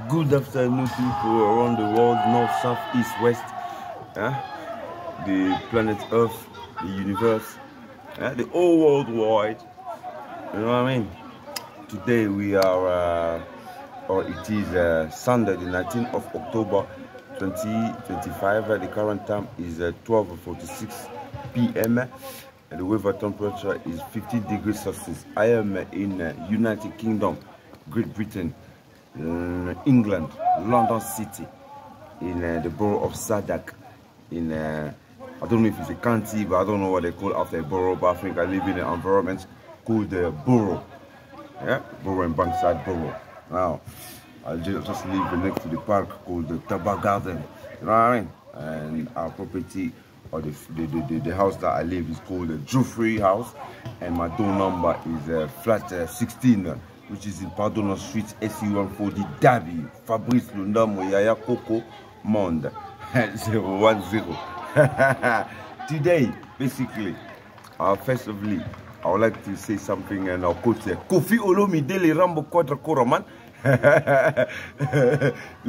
Good afternoon, people around the world, north, south, east, west. The planet Earth, the universe, the whole world wide. You know what I mean? Today we are, or it is Sunday, the 19th of October 2025. The current time is 12:46 p.m. The weather temperature is 15 degrees Celsius. I am in United Kingdom, Great Britain, England, London City, in the borough of Sadak. In I don't know if it's a county, but I don't know what they call after a borough. But I think I live in an environment called the borough. Yeah, borough in Bankside Borough. Now, I just live next to the park called the Taba Garden. You know what I mean? And our property, or the house that I live, is called the Geoffrey House, and my door number is flat 16, which is in Pardona Street, SE140, Derby, Fabrice Lundamo, Yaya Coco, Monde, 010. Today, basically, firstly, I would like to say something, and I'll quote here. Kofi Olomide, les Rambo Quadre Koraman. Le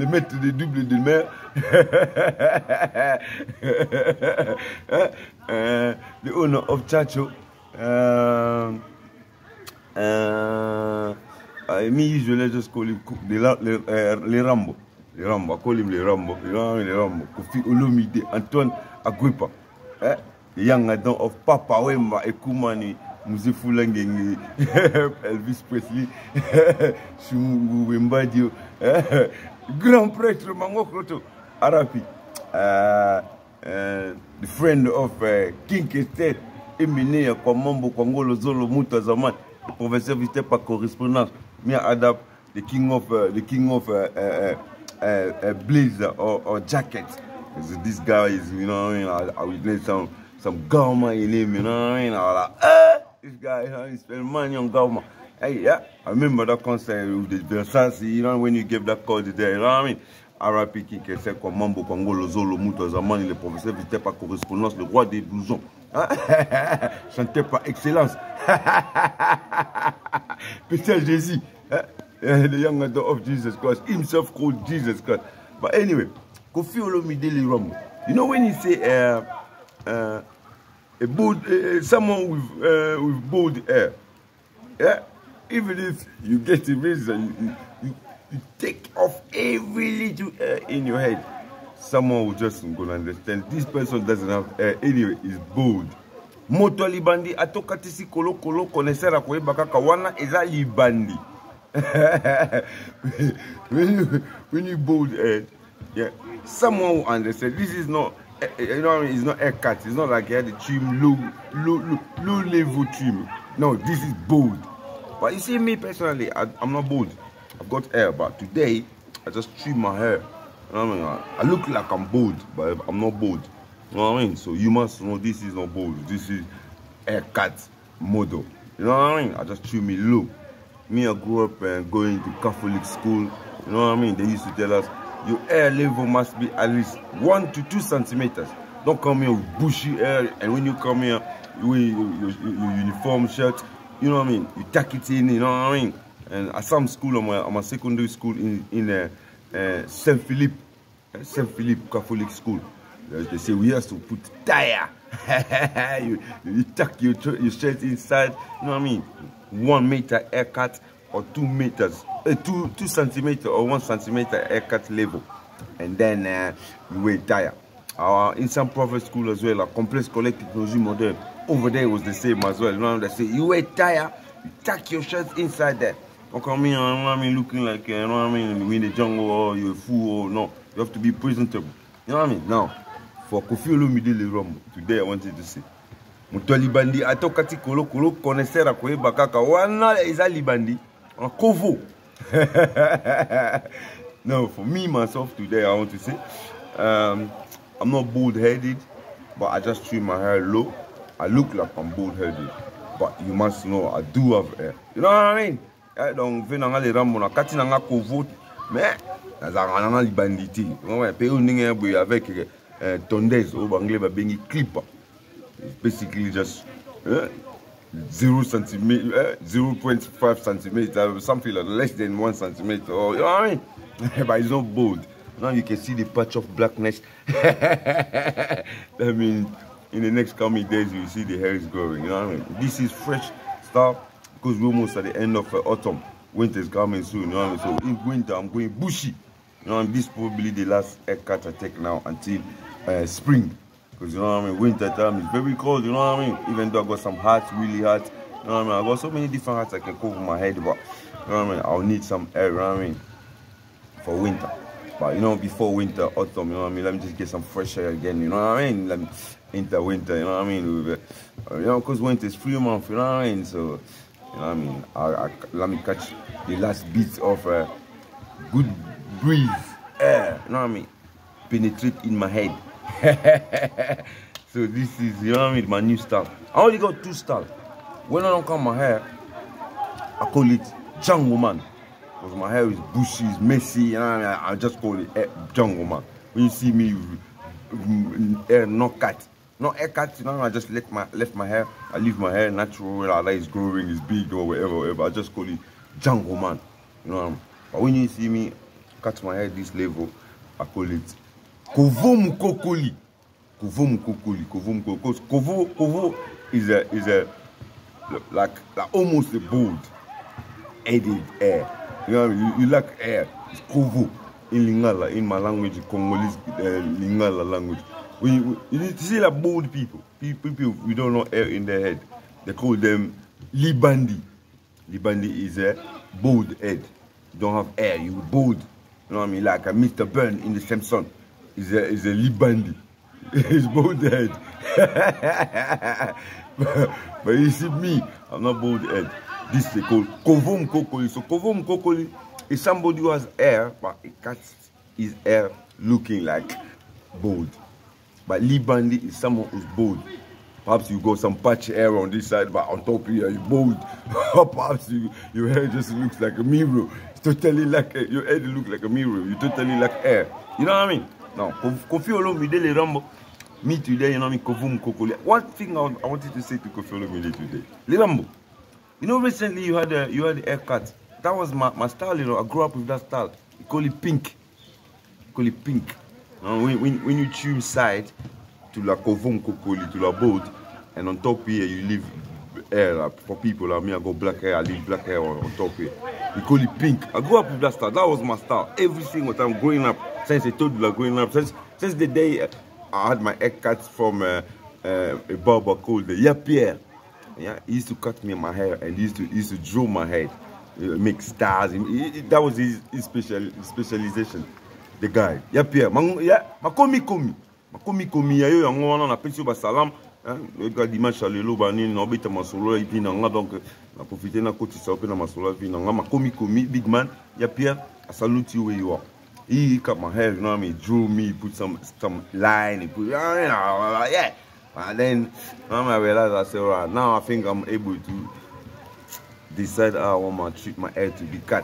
maître de double de mer. The owner of Chacho. Me usually just call him les Rambo. Les Rambo, I call him les Rambo. You know what I mean? Les Rambo. Kofi Olomide, Antoine Agrippa. The young Adam of Papa Wemba Ekumani. Muzifu Langenge, Elvis Presley, Shumu Wembadio, Grand Prêtre Mangokroto, Arapi, the friend of King Estate, Emine, Kwamambo, Kwangolo, Zolo, Muta Zaman, the professor visited par correspondance, Mia Adap, the king of blazer or jacket. So this guy is, you know, I will need some Gauma in him, you know, I was like, this guy, he spent money on Gauma. Hey, yeah, I remember that concert with the Versace, you know, when you gave that call there, you know what I mean? RAP qui essaie comme Mambo, Congolo, Zolo, Mouta, Zaman, le professeur visitait par correspondance, le roi des blousons. Chantait par excellence. Peter Jésus, the young adult of Jesus Christ, himself called Jesus Christ. But anyway, Kofi Olomide le Rambo. You know when he say, someone with bold hair, yeah. Even if you get a reason, you take off every little hair in your head, someone will just gonna understand this person doesn't have hair anyway. Is bold. Moto libandi atokatisi kolo konesera kwa bakaka wana eza libandi. when you bold head, yeah, someone will understand. This is not. You know, it's not haircut. It's not like you had the trim, low level trim. No, this is bold. But you see, me personally, I'm not bold. I've got hair, but today I just trim my hair. You know what I mean? I look like I'm bold, but I'm not bold. You know what I mean? So you must know this is not bold. This is haircut model. You know what I mean? I just trim it low. Me, I grew up going to Catholic school. You know what I mean? They used to tell us, your hair level must be at least 1 to 2 centimeters. Don't come here with bushy hair, and when you come here, you wear your uniform shirt, you know what I mean? You tuck it in, you know what I mean? And at some school, I'm a secondary school in Saint Philip Catholic school. They say we have to put tire. you tuck your shirt inside, you know what I mean? 1 meter haircut or 2 meters. 2 centimeters or 1 centimeter haircut level, and then you wear tire. In some private school as well, a complex collect technology model over there was the same as well. You know, they say you wear tire, you tuck your shirt inside there. Don't come here, you know what I mean, looking like, you know what I mean, in the jungle, or you're a fool, or no. You have to be presentable. You know what I mean? Now, for Kofi Olomide le Rambo, today I wanted to say, Mutoli bandi atokati kolo konesera kwe bakaka wana eza libandi kovo. No, for me myself today, I want to say, I'm not bald-headed, but I just trim my hair low. I look like I'm bald-headed, but you must know I do have hair. You know what I mean? I don't think I'm going to cut in a covo, mais I'm going to banditi. You know, pay you avec tondeuse au banglais ba bengi clipper. It's basically just 0 centimeter, 0.5 centimeter, something like less than 1 centimeter. Or, you know what I mean? but it's not bold. Now you can see the patch of blackness. That means in the next coming days you will see the hair is growing. You know what I mean? This is fresh stuff because we're almost at the end of autumn. Winter is coming soon. You know what I mean? So in winter I'm going bushy. You know, and this is probably the last haircut I take now until spring. Because you know what I mean, winter time is very cold, you know what I mean? Even though I got some hats, really hot, you know what I mean? I got so many different hats I can cover my head, but you know what I mean? I'll need some air, you know what I mean? For winter. But you know, before winter, autumn, you know what I mean? Let me just get some fresh air again, you know what I mean? Let me enter winter, you know what I mean? You know, because winter is 3 months, you know what I mean? So, you know what I mean? Let me catch the last bit of good breeze, air, you know what I mean? Penetrate in my head. So this is, you know what I mean, my new style. I only got 2 styles. When I don't cut my hair, I call it Jungle Man. Because my hair is bushy, it's messy, you know what I mean? I just call it Jungle Man. When you see me hair not cut, not haircut, you know, I just left my hair, I leave my hair natural, like it's growing, it's big or whatever. I just call it Jungle Man. You know what I mean? But when you see me cut my hair this level, I call it Kovo Mukokoli. Kovo Mukokoli. Because Kovo is a like almost a bald headed hair. You know what I mean? You like hair. It's Kovo in Lingala, in my language, Congolese Lingala language. When you see like bald people we don't know hair in their head. They call them Libandi. Libandi is a bald head. You don't have hair, you bald. You know what I mean? Like a Mr. Burn in the Simpsons. Is a Libandi. He's bald head. but you see me, I'm not bald head. This they call Kovo Mukokoli. So Kovo Mukokoli is somebody who has hair, but it cuts his hair looking like bald. But Libandi is someone who's bald. Perhaps you got some patch hair on this side, but on top here you're bald. Perhaps your hair just looks like a mirror. It's totally like your head looks like a mirror. You totally like hair. You know what I mean? Now, Kofi Olomide le Rambo. Me today, you know what I mean? Kovo Mukokoli. One thing I wanted to say to Kofi Olomide today. Le Rambo. You know, recently you had a haircut. That was my style, you know. I grew up with that style. You call it pink. You call it pink. When you trim side to la Kovo Mukokoli, to la bald, and on top here you leave hair. Like, for people like me, I got black hair, I leave black hair on top here. You call it pink. I grew up with that style. That was my style. Every single time growing up, since I told you like growing up, since the day I had my haircut from a barber called Pierre. Yeah, he used to cut me my hair and he used to draw my head, make stars. That was his specialization. The guy. Pierre. Makomi. Yayo yango na pesi ba salam. Le gars dimanche à l'élo bani na obita masolo et puis nanga donc na profiter na koti sa na masolo puis nanga makomi big man. Pierre, I salute you where you are. He cut my hair, you know what I mean? Drew me, put some line, he put, you know, yeah. And then I realized, I said, all right, now I think I'm able to decide how I want my hair to be cut.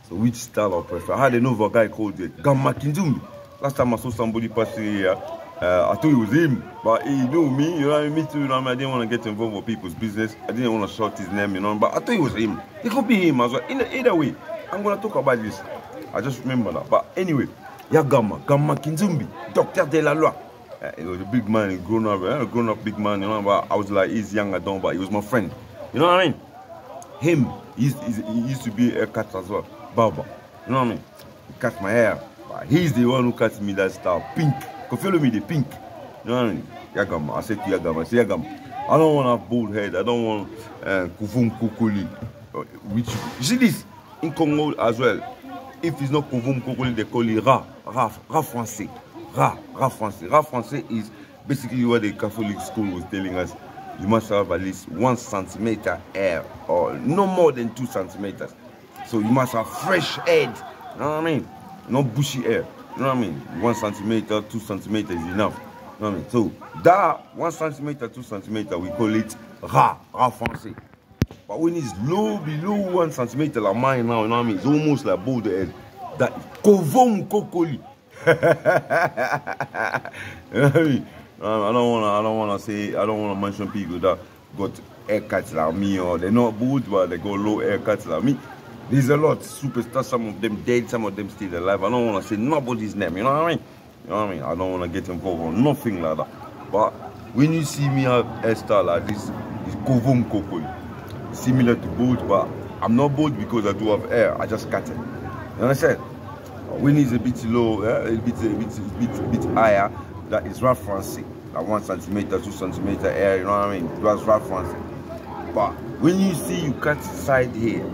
So which style I prefer. I had another guy called Gamma Kinzumbi. Last time I saw somebody passing here, I thought it was him, but he knew me, you know, me too, you know, I didn't want to get involved with people's business. I didn't want to shout his name, you know, but I thought it was him. It could be him as well. Either way, I'm going to talk about this. I just remember that. But anyway, Gamma Kinzumbi, Doctor de la Loi. He was a big man, a grown up big man, you know, but I was like, he's young, I don't, but he was my friend. You know what I mean? Him, he used to be a cut as well, barber. You know what I mean? He cut my hair. But he's the one who cuts me that style, pink. Follow me the pink. You know what I mean? Yagama. I said to Yagama, I say Yagama, I don't want to have bald head. I don't want Kovo Mukokoli. Which you see this in Congo as well. If it's not Kovo Mukokoli, they call it Ra français. Ra français. Ra français is basically what the Catholic school was telling us. You must have at least 1 centimeter hair or no more than 2 centimeters. So you must have fresh head. You know what I mean? No bushy hair. You know what I mean? 1 centimeter, 2 centimeters is enough. You know what I mean? So that 1 centimeter, 2 centimeter, we call it Ra français. But when it's below 1 centimeter like mine now, you know what I mean? It's almost like bald head. That Kovo Mukokoli. You know what I mean? I don't wanna mention people that got haircuts like me, or they're not bald but they got low haircuts like me. There's a lot superstars, some of them dead, some of them still alive. I don't want to say nobody's name, you know what I mean? You know what I mean? I don't want to get involved on nothing like that. But when you see me have a hairstyle like this, it's Kovom Kokoi. Similar to bold, but I'm not bold because I do have hair. I just cut it. You understand? When it's a bit low, a bit higher, that is Ralph Francis. Like 1 centimeter, 2 centimeter hair, you know what I mean? That's Ralph Francis. But when you see you cut side here,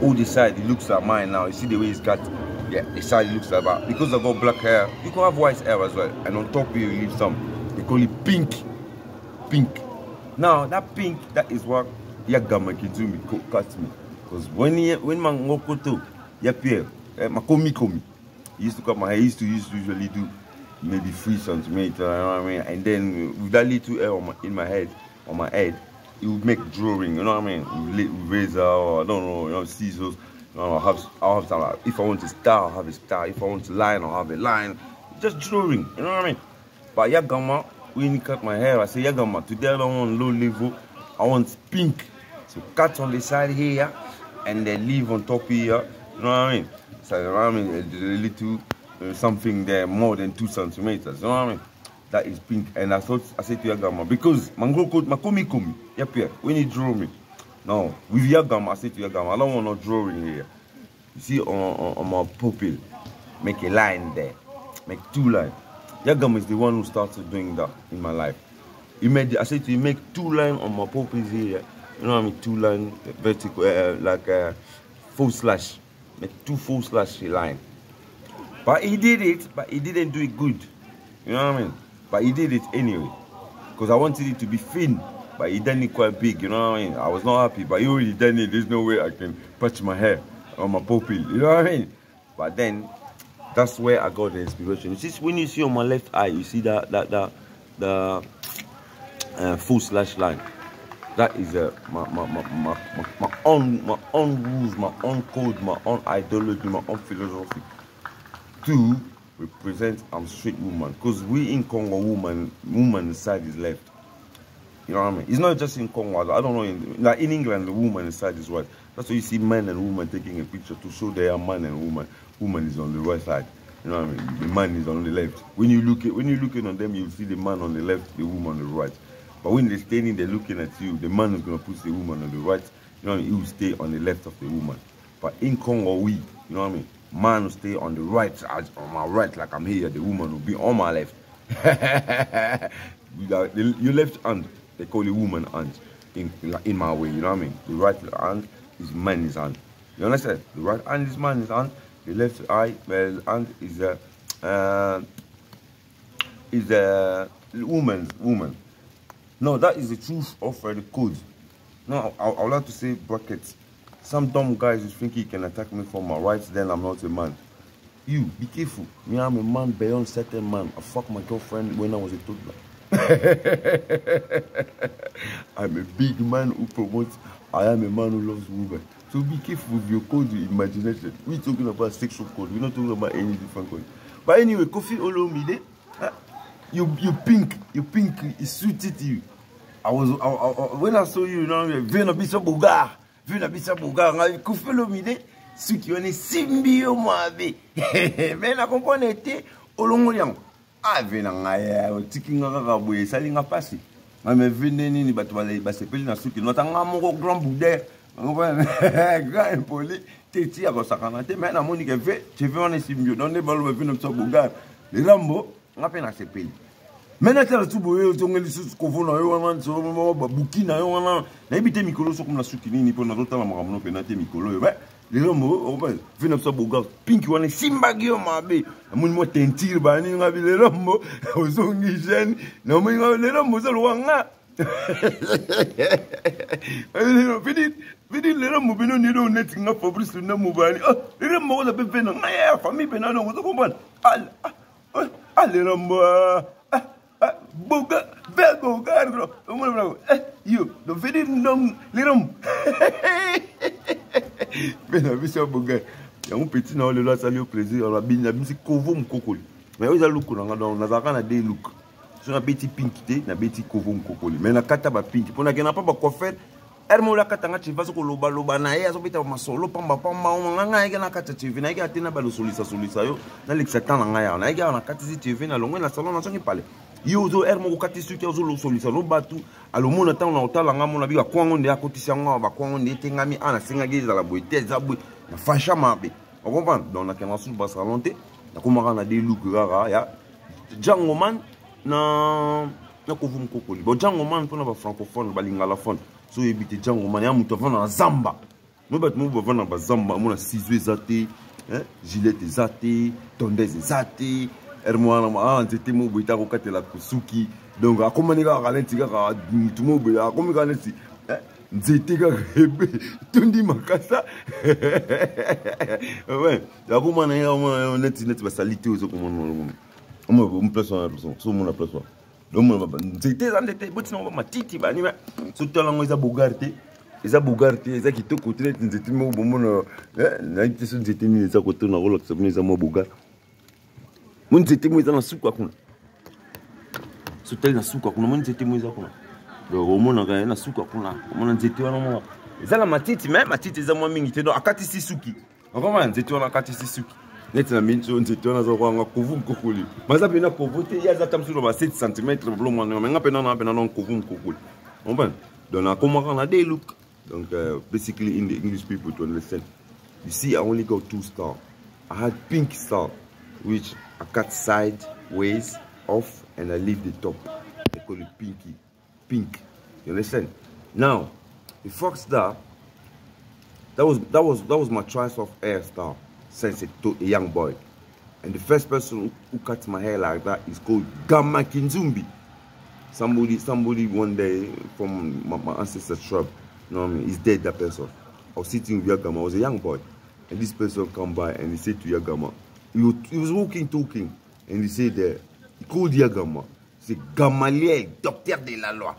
all the side, it looks like mine now. You see the way it's cut? Yeah, the side looks like that. Because I got black hair, you can have white hair as well. And on top here, you leave some. They call it pink. Pink. Now, that pink, that is what Yagama can do me, cut me. Because when man ngokoto, yapie, makomi. He used to cut my hair. He used to usually do maybe 3 centimeters, you know what I mean? And then with that little hair on my head, it would make drawing, you know what I mean? With razor or I don't know, you know, scissors. You know, I'll have some, like, if I want a star, I'll have a star. If I want a line, I'll have a line. Just drawing, you know what I mean? But Yagama, when he cut my hair, I say, Yagama, today I don't want low level, I want pink. So cut on the side here, and then leave on top here, you know what I mean? So, you know what I mean? A little something there more than 2 centimeters, you know what I mean? That is pink. And I said to Yagama, because makomi, yep, when you draw me. Now, with Yagama, I said to Yagama, I don't want no drawing here. You see on my pupil, make a line there, make 2 lines. Yagama is the one who started doing that in my life. I said to him, make 2 lines on my pupils here. You know what I mean? 2 lines vertical, like a full slash. Make 2 full slash line. But he did it, but he didn't do it good. You know what I mean? But he did it anyway. Because I wanted it to be thin. But he done it quite big, you know what I mean? I was not happy, but he already done it. There's no way I can patch my hair on my pupil, you know what I mean? But then, that's where I got the inspiration. You see, when you see on my left eye, you see the full slash line. That is my own rules, my own code, my own ideology, my own philosophy. To represent I'm straight woman. Because we in Congo, woman side is left. You know what I mean? It's not just in Congo. I don't know. In England, the woman side is right. That's why you see men and women taking a picture to show they are man and woman. Woman is on the right side. You know what I mean? The man is on the left. When you looking on them, you see the man on the left, the woman on the right. But when they're standing, they're looking at you. The man is gonna push the woman on the right. You know what I mean? He will stay on the left of the woman. But in Congo, you know what I mean? Man will stay on the right, on my right, like I'm here. The woman will be on my left. Your left hand. They call it woman hand in my way, you know what I mean? The right hand is man's hand. You understand? The right hand is man's hand. The left hand is a woman. No, that is the truth of the code. Now, I would like to say brackets. Some dumb guys who think he can attack me from my right, then I'm not a man. You, be careful. Me, I'm a man beyond certain man. I fucked my girlfriend when I was a toddler. I'm a big man who promotes. I am a man who loves women. So be careful with your code, your imagination. We're talking about sexual code. We're not talking about any different code. But anyway, Kofi Olomide, you pink is suited to you. When I saw you, you know, Vena Bisa Bogar, Kofi Olomide, suit you on a symbio mabe. Vena componente Olongoliang. Ah, vena ngaya, tiki ngaka boye, sali nga pasi. Mame vene nini batu wale basepeli na suki. Nota nga mongo grand boudin. Grand impoli. Teti ya kosakana. Te mena monike ve, te ve wane simbio. Donne balo vene msa bogar. Le rambo, nga pe na sepeli. Mena tela tubo yo, tongeli susu kofona yo wana, so bukina yo wana. Na ibite mikolo so kum na suki nini, po na rota la maramono pe na te mikolo yo. Les hommes, vient de Boga, pink, on est simbagio, ma bé. Mon mot tentir, bani, on a vu les hommes, aux ongigènes, non, mais les hommes, aux alouanga. Vedi les hommes, beno ni do net, n'a pas plus le nom, bani. Oh, les hommes, on a pu faire une famille, benano, vous comprenez? Ah, les hommes, Boga, bel Boga, yo, donc vedi les hommes. Mais la vie c'est un boga. Il y a un petit dans le là, ça lui au plaisir. On a bien dit Kovom Kokoli. Mais ils ont look on a dans a des look. Sur un petit pink té, na petit Kovom Kokoli. Mais na kata ba pink. Pour na gena pas ba coiffeur, Ermo la katanga chiva so loba loba na ye azobita masolo pamba pamba nganga yake na kata chivi na yake atina balo solisa yo na l'exatan na ya na yake na kati si chivi na longo na salon na songi pale yo zo ermo ko kati suki zo lo solisa lo batu alo mona tan na otala ngamo na bi kwa ngonde akotisi ngo ba kwa ngonde tengami ana singa giza la boite za boy na fasha mabe on comprend donc na kana su ba salonte na komaka na de look rara ya Django man na kovum kokoli bo Django man pona ba francophone ba lingala phone so ebite Django man ya muto vana zamba no bat mo vana ba zamba mo na sizwe zate gilet zate tondeuse zate ermwana ma nzete mo boita ko katela kusuki donc akomani ka ralenti ka mutu mo be akomi ka nesi nzete ka rebe tundi makasa ouais akomana ya net ba salite ozo komona on place so mon place c'était dans des bottes non ma titi ba ni so talango eza bogarte eza kitoko te nzete mo bomono na ite so nzete ni eza koto na rola so eza mo boga mon nzete mo eza na suka kuna so tel na suka kuna mon nzete mo eza kuna donc au mona ka na suka kuna mona nzete wana mo eza na matiti mais matiti eza mo mingi te donc akati si suki encore nzete wana akati si suki net na mincho nzete wana zo kwanga kovu mkokoli maza pena kovote ya za tamsulo ba 7 cm blo mwana menga pena non kovu mkokoli on va donc na komaka na day look donc basically in the English people to understand you see I only got 2 stars. I had pink star which I cut sideways off and I leave the top. They call it pink, you understand? Now the fourth star, that was my choice of hairstyle since a young boy. And the first person who cut my hair like that is called Gamma Kinzumbi. Somebody one day from my ancestor's tribe, you know what I mean, is dead, that person. I was sitting with Yagama, I was a young boy. And this person come by and he said to Yagama, he was walking, talking, and he said, he called Yagama, he said, Gamaliel, docteur de la loi.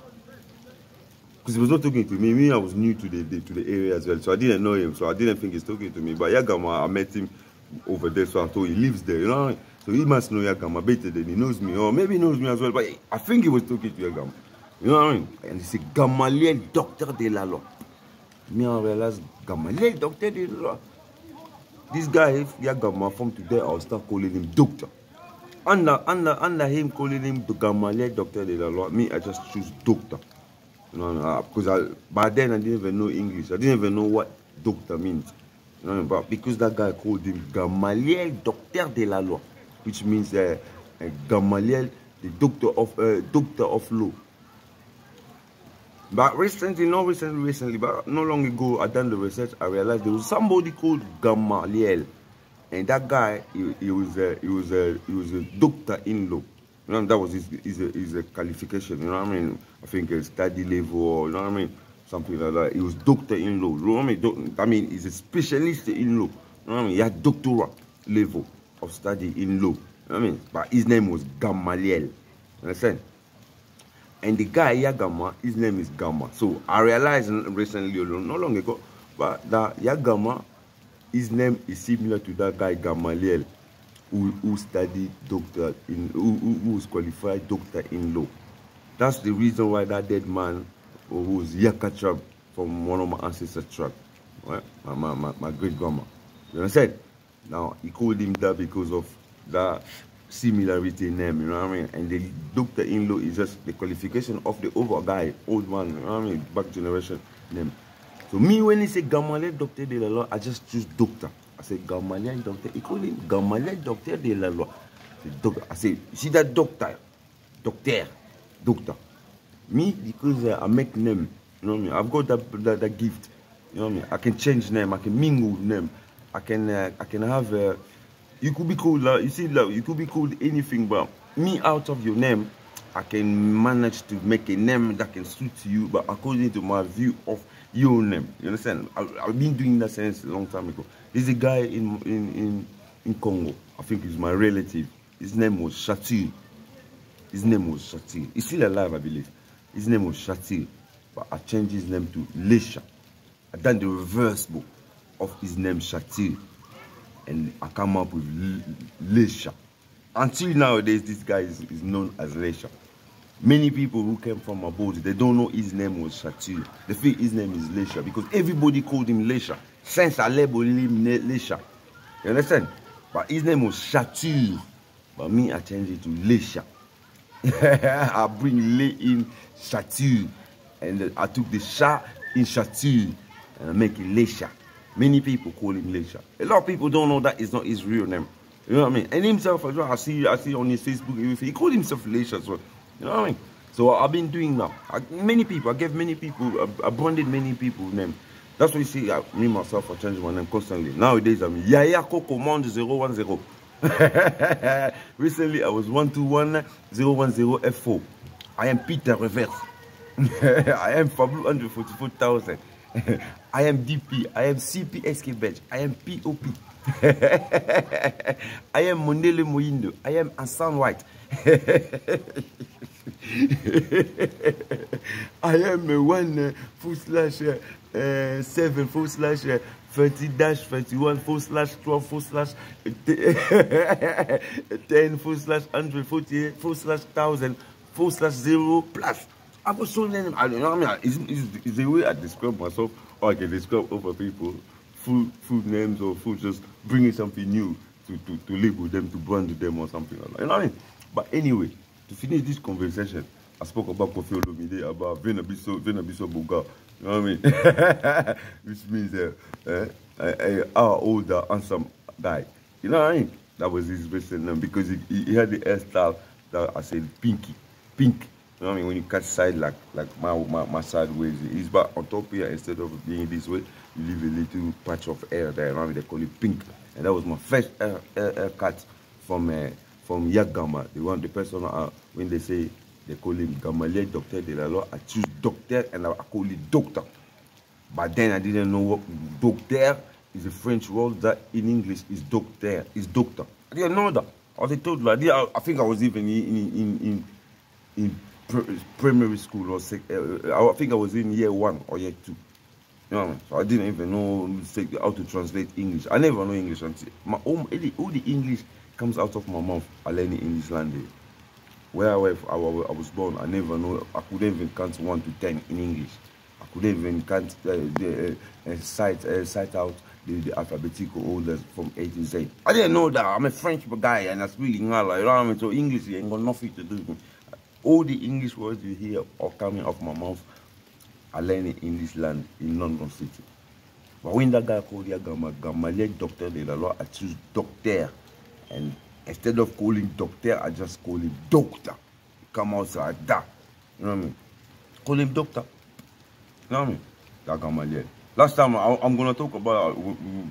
Because he was not talking to me. Me, I was new to the area as well, so I didn't know him, so I didn't think he's talking to me. But Yagama, I met him over there, so I thought he lives there, you know. So he must know Yagama better than he knows me, or maybe he knows me as well. But I think he was talking to Yagama, you know what I mean? And he said, Gamaliel, docteur de la loi. Me, I realized Gamaliel, docteur de la loi. This guy, Yagama, from today, I'll start calling him doctor. Under him calling him the Gamaliel, doctor de la loi, me, I just choose doctor. You know, because by then I didn't even know English. I didn't even know what doctor means. You know, but because that guy called him Gamaliel, docteur de la loi, which means Gamaliel, the doctor of law. But recently, but not long ago, I done the research. I realized there was somebody called Gamaliel, and that guy, he was a doctor-in-law. You know, that was his qualification. You know what I mean? I think a study level, or you know what I mean, something like that. He was doctor-in-law. You know what I mean? He's a specialist in law. You know what I mean? He had doctoral level of study in law. You know what I mean? But his name was Gamaliel. You understand? And the guy Yagama, his name is Gamma. So I realized recently, not long ago, but that Yagama, his name is similar to that guy Gamaliel, who studied doctor in, who was qualified doctor in law. That's the reason why that dead man, who was Yaka tribe from one of my ancestors' tribe, right? My great grandma. You understand? Now he called him that because of that similarity in name, you know what I mean? And the doctor-in-law is just the qualification of the over guy, old man, you know what I mean? Back generation name. So me, when he say Gamaliel doctor de la loi, I just choose doctor. I say Gamaliel doctor. He call him Gamaliel doctor de la loi. I say, see that doctor, doctor. Me, because I make name, you know what I mean? I've got that gift, you know what I mean? I can change name, I can mingle name, I can have. You could be called, you see, you could be called anything, but me, out of your name, I can manage to make a name that can suit you, but according to my view of your name. You understand? I've been doing that since a long time ago. There's a guy in Congo. I think he's my relative. His name was Shatil. He's still alive, I believe. His name was Shatil, but I changed his name to Lesha. I done the reverse book of his name, Shatil. And I come up with Lesha. Until nowadays, this guy is known as Lesha. Many people who came from abroad, they don't know his name was Shatir. They think his name is Lesha because everybody called him Lesha. Since I labeled him Lesha. You understand? But his name was Shatir. But me, I changed it to Lesha. I bring Le in Shatir. And I took the Sha in Shatir and I make it Lesha. Many people call him Lesha. A lot of people don't know that it's not his real name. You know what I mean? And himself as well, I see on his Facebook, everything. He called himself Lesha as well. You know what I mean? So I've been doing now. Many people, I gave many people, I branded many people name. That's why you see me myself, I change my name constantly. Nowadays I'm Yaya Command 010. Recently I was 121010 F4. I am Peter Reverse. I am Fabio 144,000. I am DP. I am CPSK Bench. I am POP. I am Monele Moindo. I am Hassan White. I am 1//30-31//10/100/1000/1000 plus. I was so name. I don't know. I mean, it's the way I describe myself, or I can describe other people, food names or food, just bringing something new to label them, to brand them or something like that. You know what I mean? But anyway, to finish this conversation, I spoke about Koffi Olomide, about Venabiso Boga. You know what I mean? Which means our older, handsome guy. You know what I mean? That was his recent name because he had the hairstyle that I said pinky, pink. You know what I mean? When you cut side like my sideways, it's back on top here. Instead of being this way, you leave a little patch of hair there. You know what I mean? They call it pink. And that was my first haircut from Yagama. The person when they say they call him Gamaliel Docteur de la Loi, I choose Docteur and I call it Doctor. But then I didn't know what Docteur is a French word that in English is Docteur, is doctor. I didn't know that. I was told like I think I was even in primary school or I think I was in year 1 or year 2. You know what I mean? So I didn't even know how to translate English. I never know English until all the English comes out of my mouth. I learned in English language. Where I was born, I never know. I couldn't even count 1 to 10 in English. I couldn't even count cite out the alphabetical orders from A to Z. I didn't know that. I'm a French guy and I speak Ingala. You know what I mean? So English ain't got nothing to do with me. All the English words you hear are coming off my mouth. I learned it in this land, in London City. But when that guy called Gamaliel Docteur de la Loi, I choose Docteur. And instead of calling Docteur, I just call him Doctor. Come outside that. You know what I mean? Call him Doctor. You know what I mean? That Gamaliel. Last time, I'm going to talk about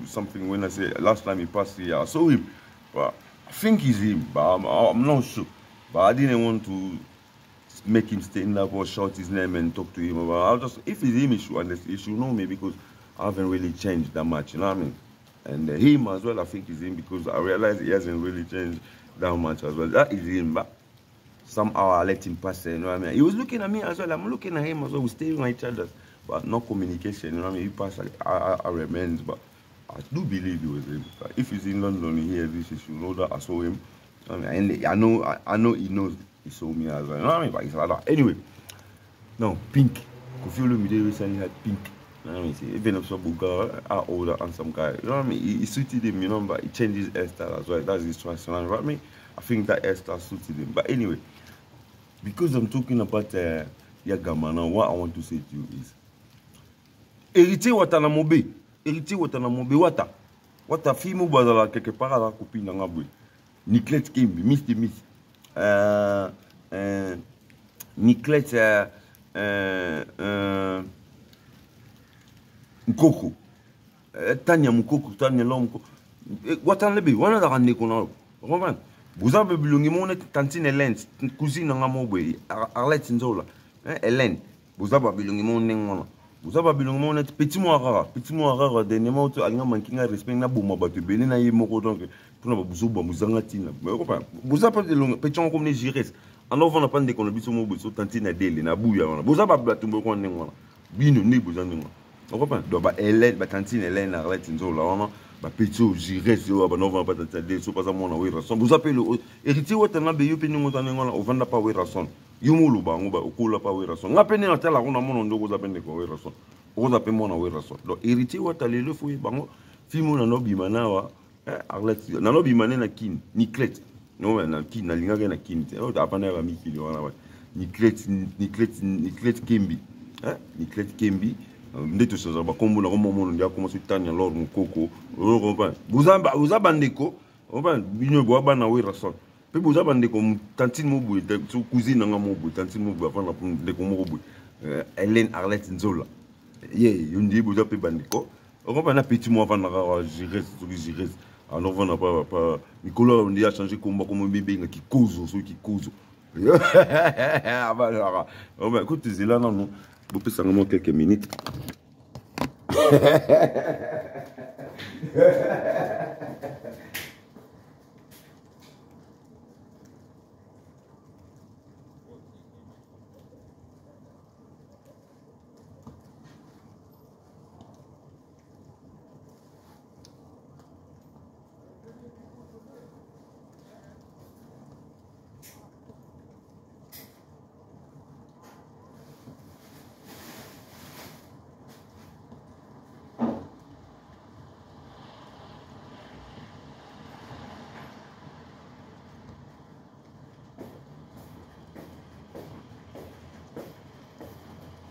something when I say last time he passed here. I saw him. But I think he's him. But I'm not sure. But I didn't want to make him stand up or shout his name and talk to him about. If it's him, he should know me because I haven't really changed that much, you know what I mean? And him as well, I think is him because I realize he hasn't really changed that much as well. That is him, but somehow I let him pass, you know what I mean? He was looking at me as well, I'm looking at him as well, we're staring at each other, but no communication, you know what I mean? He passed, I remains, but I do believe he was him. But if he's in London, he hears this, he should know that I saw him. I mean, and I know he knows he saw me as well. You know what I mean? But it's like that. Anyway, now pink. Koffi Olomide recently had pink. You know what I mean? See, even if some guy, our older and some guy, you know what I mean? He suited him, you know, but he changed his hairstyle as well. That's his choice. You know what I mean? I think that hairstyle suited him. But anyway, because I'm talking about Yagama now, what I want to say to you is héritier Watanamobe. Héritier Watanamobe Wata. Wata fimo bazala quelque part à la copine d'Angabwe. Niclette Kimbi, Miss de Miss. Niclette Mkoko. Tanya Mkoko, Tanya Lomko. Watan lebe, wana da rande kono. Roman. Buza bebulungi mo net tantine Hélène, cousine ngamobwe, Arlette Nzola. Hélène. Buza bebulungi mo nengona. Buza bebulungi mo net petit mo rara dernièrement auto alinga mankinga respect na buma batu bene na yemoko donc pour na buzuba muzanga tina. Buza pas de long petit on comme Gires. Alors on a pas de kono biso mo buso tantine dele na buya wana. Buza ba batumbo ko nengona. Bino ni buza nengona. On comprend? Donc ba Hélène, ba tantine Hélène Arlette Nzola wana. Ba petit Gires yo ba no va pas tantine so pas ça mon na we rason. Buza pe le héritier watana be yo pe ni ngona ngona o vanda pa we rason. Yumulu bango ba okola pa wera son. Ngapene na tala kuna mono ndoko za pende ko wera son. Oza pe mona wera son. Donc héritier wa talele fo bango fimo na no bimana wa Arlette na no bimane na kin ni clet. No na kin na linga na kin. O ta pa na ba mikili wana wa. Ni clet Kembi. Ni clet Kembi. Ndeto soza ba kombo na komo mono ndia commencer tanya lor mukoko. O comprend. Buza bandeko. On va bino bo ba na wera son. Pe boza bande ko tantine mo boy so cousine nga mo boy tantine mo boy afana pour de ko mo boy Hélène Arlette Nzola ye yundi boza pe bande ko on va na petit mo afana ka jires alors on va pas Nicolas on dit a changé combat comme bébé nga ki kozo so ki kozo ah bah on va écoute c'est là non vous pouvez seulement quelques minutes.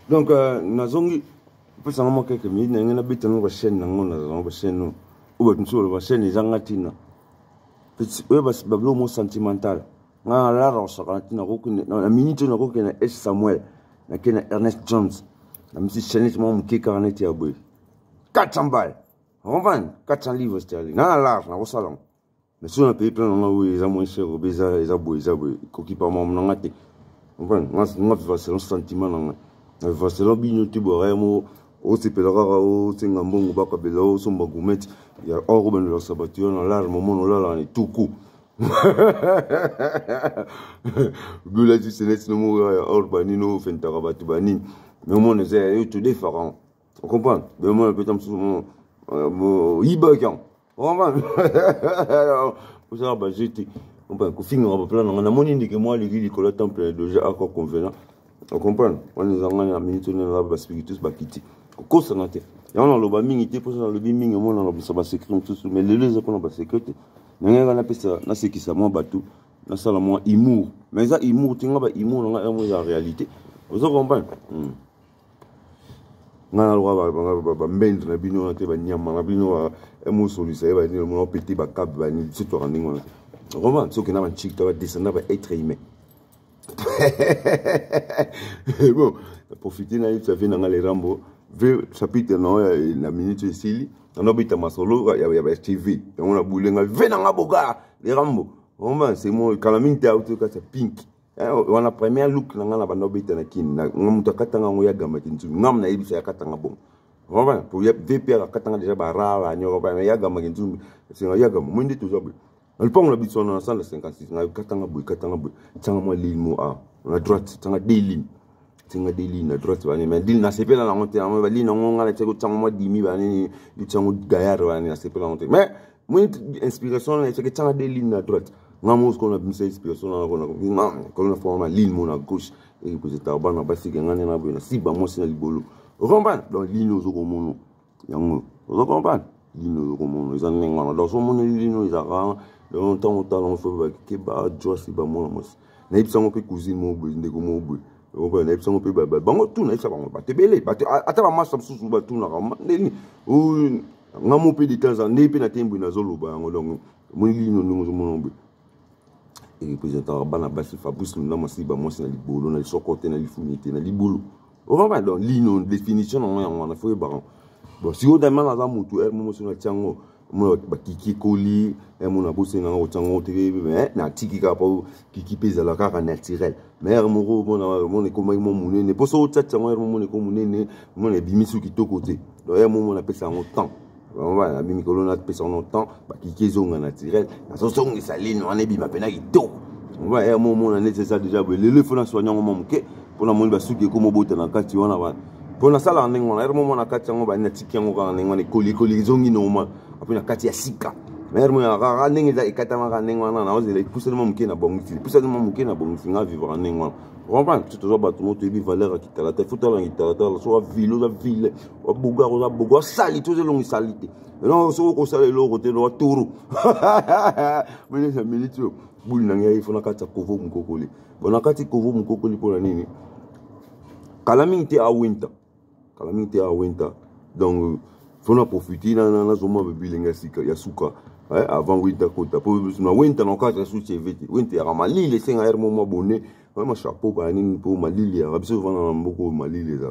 Donc, nazongi, peut seulement quelques minutes, nous avons habité dans la chaîne, la chaîne, ou la chaîne, les Angatina. Bablo sentimental. Na la rosa kantina na minute na ko na S Samuel na kena Ernest Jones na misi chaîne mo mke karnet ya boy 400 balles on vend 400 livres sterling na la na ko salon mais sur un pays plein na oui za moins cher obeza za boy ko ki pa mo na ngate on vend na va selon sentiment na va selon bino tibore mo o se pelera o tsenga mbongo ba ka belo so mbagumet ya o ben lo sabatio na la moment no la ni tuku Gula du Sénat, no more Orbanino, Fentarabatu Bani. Mais mon est tout différent. On comprend. Mais moi, peut-être souvent, Ibakan. On va. Vous savez, j'étais. On peut finir en plan. On a mon indiqué moi, les Nicolas Temple, déjà accord convenant. On comprend. On est en train de minute, on a spiritus bakiti. Au santé. Et on a le baming, il était pour ça, le biming, on a le sécurité, tout ça. Mais les autres, on a sécurité. Nanga na pesa na sekisa mo batu na sala mo humour mais ça humour tinga ba humour nga mo la réalité vous comprenez nga na lwa ba mbendre na bino na te ba nyama na bino mo solution ba ni mo pété ba cap ba ni surtout en ningo comment so que na ba chic ba descendre ba être humain bon profiter na ça fait na les rambo chapitre non na minute ici on a bita masolo ya TV on a boulé nga vena nga boga les rambo vraiment c'est moi calamine ta auto ka pink on a premier look nga na bando bita na kin na muta katanga ngo ya gama tintu ngam na ibisa ya katanga bon vraiment pour ya VP ya katanga déjà barala nyoro ba ya gama tintu c'est ya gama mwindi toujours le pont la bitso na 156 nga katanga boy tanga mo limo a na droite tanga deux lignes tinga deli na droite bani mais dil na sepela na monte na bali na ngonga la teko tanga mo dimi bani du tango gayar bani na sepela monte mais mon inspiration na teko tanga deli na droite ngamo ko na bimsa inspiration na ko na forma ligne mo na gauche et que j'étais bana basi ngane na bo na siba mo sina libolo o comprendre donc ligne zo ko mono yango o comprendre ligne zo ko mono za ngana donc so mono ligne za ka donc tango talon fo ba ke ba josi ba mo na ipsango pe cousine mo bo ndeko mo bo on va aller sur peu bango tout na ça va te belé ata ba massa susu ba tout na ndeni o ngamo pe de temps en épée na tembu na zolo ba ngo donc mo li no ngo mo mbe et président bana basi Fabrice na masiba mo na libolo na sokote na lifunité na libolo on va donc li no définition on a fait baron bon si on demande à mutu er mo na tiango mo ba kiki koli e mo na bosse na o tiango tv mais na tiki ka po kiki pesa la ka naturel mais mo mo ne ko mo mune ne po so tata mo mo ne ko mune ne mo ne bimisu ki to côté donc e mo na pesa en temps on va na bimi ko na pesa en temps ba kiki zonga naturel na so songi saline on e bima pena ki to on va e mo na nécessaire déjà le faut na soigner mo muke pour na mo ba suki ko mo bota na kati wana ba pour na sala ndenge na mo na kati ngo ba na tiki ngo ka ndenge ne koli zongi no ma après na kati ya sika Mère moi running is like katama running wana na ose like pousse mo mke na bongisi. Pousse mo mke na bongisi nga vivre running wana. Comprends? Tu toujours ba tout mo te bi valeur qui tala. Te fouta la guitare la so ville o buga sali tout long salite. Non so ko sali lo côté no turu. Mais c'est minute boule na ngai fona kata kovo mukokoli. Bona kati kovo mukokoli pour la nini. Calamité à winter. Calamité à winter. Donc faut profiter na zoma bebilenga sika ya suka. Avant winter kota pour na winter no kata suche vete. Winter ya malile senga er mo bonné. Ma chapeau ba nini pour malile ya biso vana mboko malile za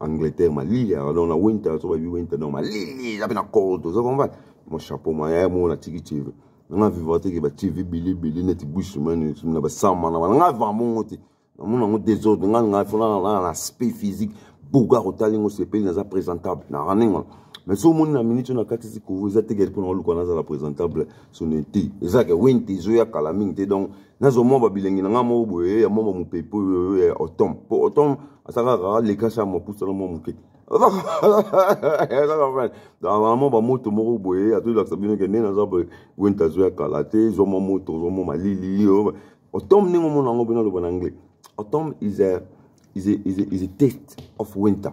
Angleterre malile ya dans la winter so ba winter dans malile ya na cold so comprendre. Mon chapeau ma ya mo na tiki TV. On a vu voter que ba TV bili net bush man na ba sama na nga va monte. Na mo na désordre nga fona na aspect physique buga rotalingo se pe na présentable na running. Mais si on a minute na kati si vous êtes gel pour nous connaître la présentable sonneté ça que winter zo ya calamité donc nazo mo babilengi na mo boye ya mo mo pepo automne pour automne asaka les kasa mo pousse na mo muke dans mo ba moto mo boye a tout la sabine que na za winter zo ya kalate zo mo moto zo mo malili automne ni mo na ngo bina lo anglais autumn is a taste of winter.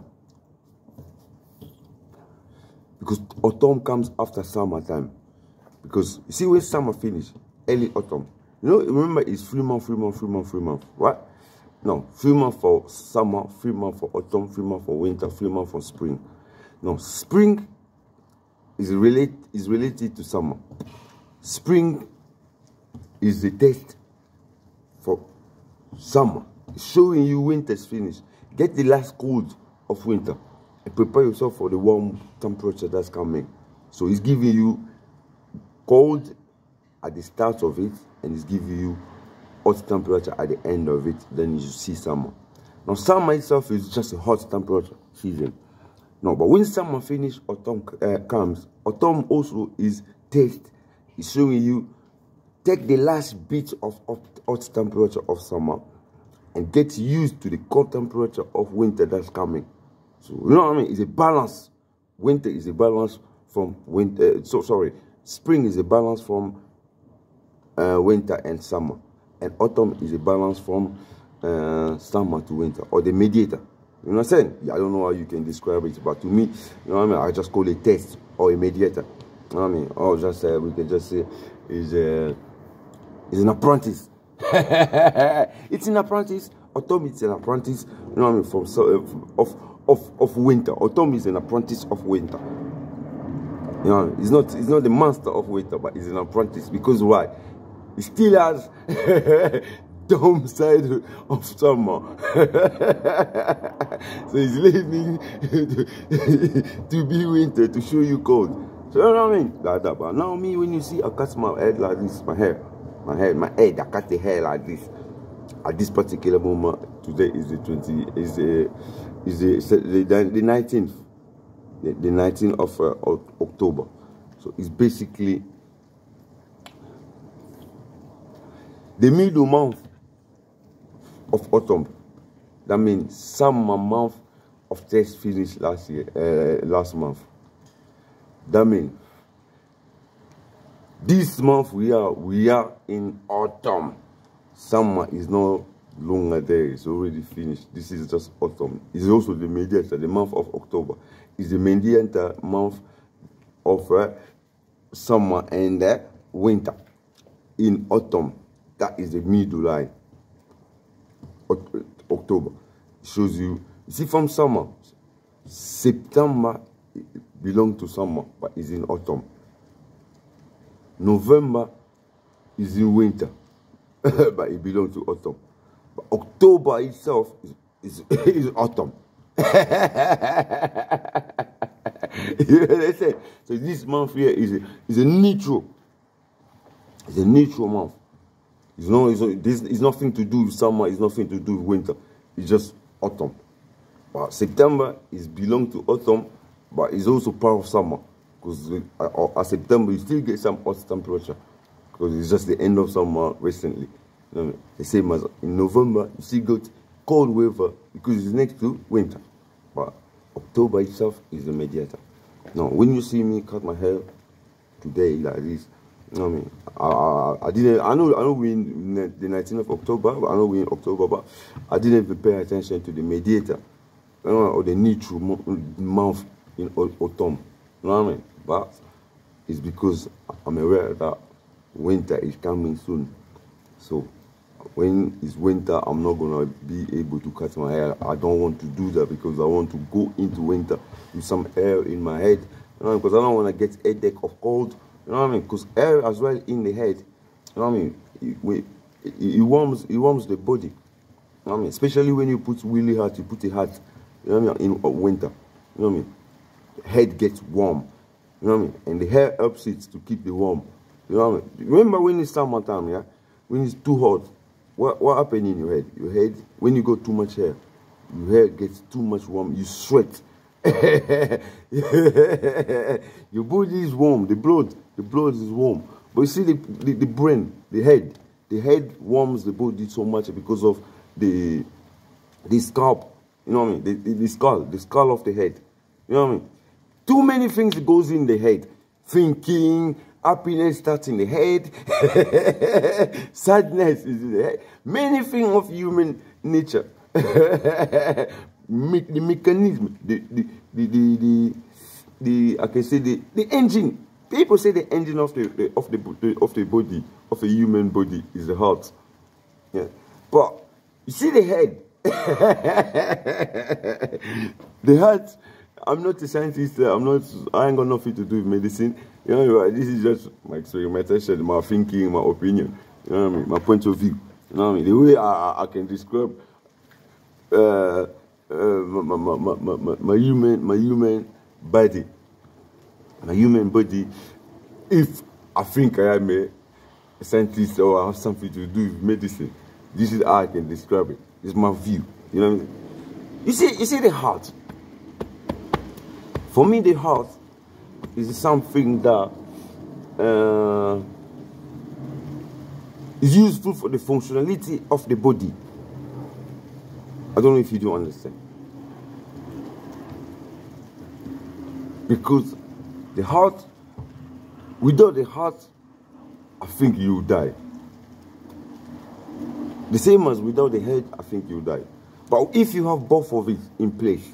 Because autumn comes after summertime. Because you see when summer finish, early autumn. You know, remember it's 3 months, right? No, 3 months for summer, 3 months for autumn, 3 months for winter, 3 months for spring. No, spring is related to summer. Spring is the test for summer. It's showing you winter's finished. Get the last cold of winter. And prepare yourself for the warm temperature that's coming. So it's giving you cold at the start of it, and it's giving you hot temperature at the end of it. Then you see summer. Now summer itself is just a hot temperature season. No, but when summer finishes, autumn comes. Autumn also is taste. It's showing you take the last bit of hot temperature of summer and get used to the cold temperature of winter that's coming. So, you know what I mean? It's a balance. Winter is a balance from winter. Spring is a balance from winter and summer. And autumn is a balance from summer to winter, or the mediator. You know what I'm saying? Yeah, I don't know how you can describe it, but to me, you know what I mean? I just call it test or a mediator. You know what I mean? Or just we can just say is an apprentice. It's an apprentice. Autumn is an apprentice. You know what I mean? Of winter. Autumn is an apprentice of winter. You know, it's not the master of winter, but he's an apprentice. Because why? He still has dumb side of summer. So he's leaving to be winter, to show you cold. So you know what I mean? Like that. But now me, when you see I cut my head like this, my head, I cut the hair like this. At this particular moment, today is the 19th. The 19th of October. So it's basically the middle month of autumn. That means summer month of test finished last month. That means this month we are in autumn. Summer is no longer there. It's already finished. This is just autumn. It's also the mediator. The month of October is the mediator month of summer and winter. In autumn, that is the middle line. October shows you. See, from summer, September belongs to summer, but is in autumn. November is in winter, but it belongs to autumn. But October itself is autumn. You know what I say? So this month here is a neutral. It's a neutral month. It's nothing to do with summer. It's nothing to do with winter. It's just autumn. But September belongs to autumn, but it's also part of summer. Because at September you still get some hot temperature. Because it's just the end of summer recently. You know, the same as in November, you still got cold weather because it's next to winter. But October itself is the mediator. Now, when you see me cut my hair today like this, You know what I mean? I didn't. I know we in the 19th of October. I know we in October, but I didn't even pay attention to the mediator, or the neutral month in autumn. You know what I mean? But it's because I'm aware that winter is coming soon. So when it's winter, I'm not gonna be able to cut my hair. I don't want to do that because I want to go into winter with some air in my head. You know, because I don't want to get headache or cold. You know what I mean? Because air as well in the head. You know what I mean? It warms the body. You know what I mean? Especially when you put really hard, you put it hard. You know what I mean? In winter. You know what I mean? Head gets warm. You know what I mean? And the hair helps it to keep it warm. You know what I mean? Remember when it's summertime, yeah? When it's too hot, what happens in your head? Your head, when you got too much hair, your hair gets too much warm. You sweat. Your body is warm. The blood is warm. But you see the brain, the head warms the body so much because of the scalp. You know what I mean? The skull of the head. You know what I mean? Too many things goes in the head. Thinking, happiness starts in the head. Sadness is in the head. Many things of human nature. The mechanism, I can say the engine. People say the engine of the body, of a human body, is the heart. Yeah. But you see the head. The heart. I'm not a scientist. I ain't got nothing to do with medicine. You know, this is just my experimentation, my thinking, my opinion. You know what I mean? My point of view. You know what I mean? The way I can describe my human body. My human body. If I think I am a scientist or I have something to do with medicine, this is how I can describe it. It's my view. You know what I mean? You see the heart. For me, the heart is something that is useful for the functionality of the body. I don't know if you do understand. Because the heart, without the heart, I think you die. The same as without the head, I think you die. But if you have both of it in place,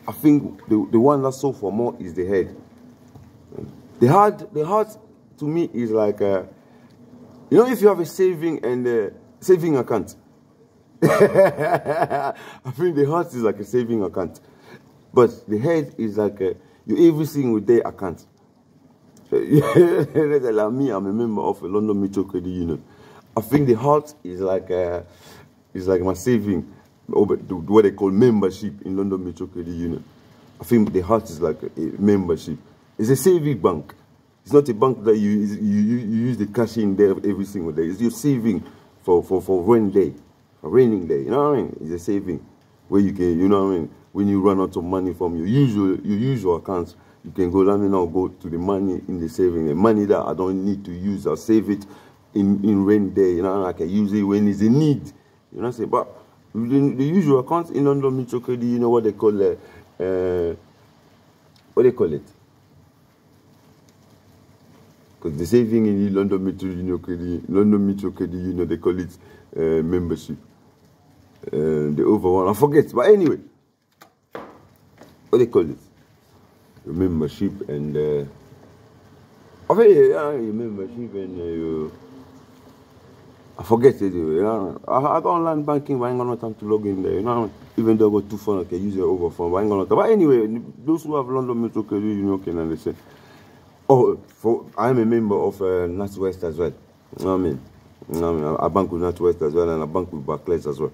I think the one that's so for more is the head. The heart to me is like you know, if you have a saving and saving account. I think the heart is like a saving account, but the head is like your everything with their account. Like me, I'm a member of a London Mutual Credit Union. I think the heart is like my saving, or what they call membership in London Mutual Credit Union. I think the heart is like a membership. It's a saving bank. It's not a bank that you use the cash in there every single day. It's your saving for rainy day, for raining day. You know what I mean? It's a saving where you can, you know what I mean? When you run out of money from your usual accounts, you can go, let me now go to the money in the saving. The money that I don't need to use, I'll save it in rainy day. You know, I can use it when it's a need. You know what I'm saying? But the usual accounts in London Mutual Credit, you know what they call it? Because the saving in London Mutual Credit Union, they call it membership. The other one, I forget. But anyway, what they call it? Membership and I think membership and I forget it. You know? I got online banking, but I ain't got no time to log in there. You know, even though I got 2 phones, I can use it over phone, but I ain't got no time. But anyway, those who have London Mutual Credit Union can understand. Oh, I'm a member of NatWest as well. You know what I mean? You know what I mean? I bank with NatWest as well, and I bank with Barclays as well.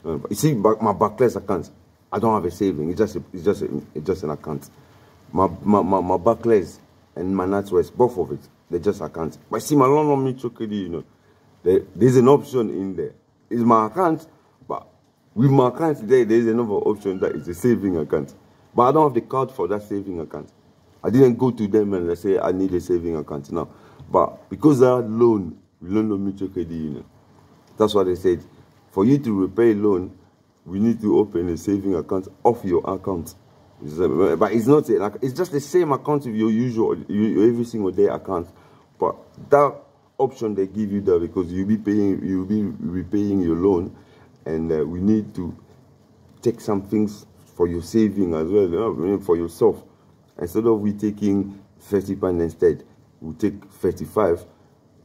You see, my Barclays account, I don't have a saving. It's just an account. My Barclays and my NatWest, both of it, they're just accounts. But see, my London Mutual Credit Union, there's an option in there. It's my account, but with my account there's another option that is a saving account. But I don't have the card for that saving account. I didn't go to them and say I need a saving account now. But because I had loan with London Mutual Credit Union, that's what they said. For you to repay loan, we need to open a saving account off your account. But it's not, it's just the same account with your usual, your every single day account. But that option they give you there, because you'll be repaying your loan, and we need to take some things for your saving as well, you know, for yourself. Instead of we taking 30 pounds instead, we take 35.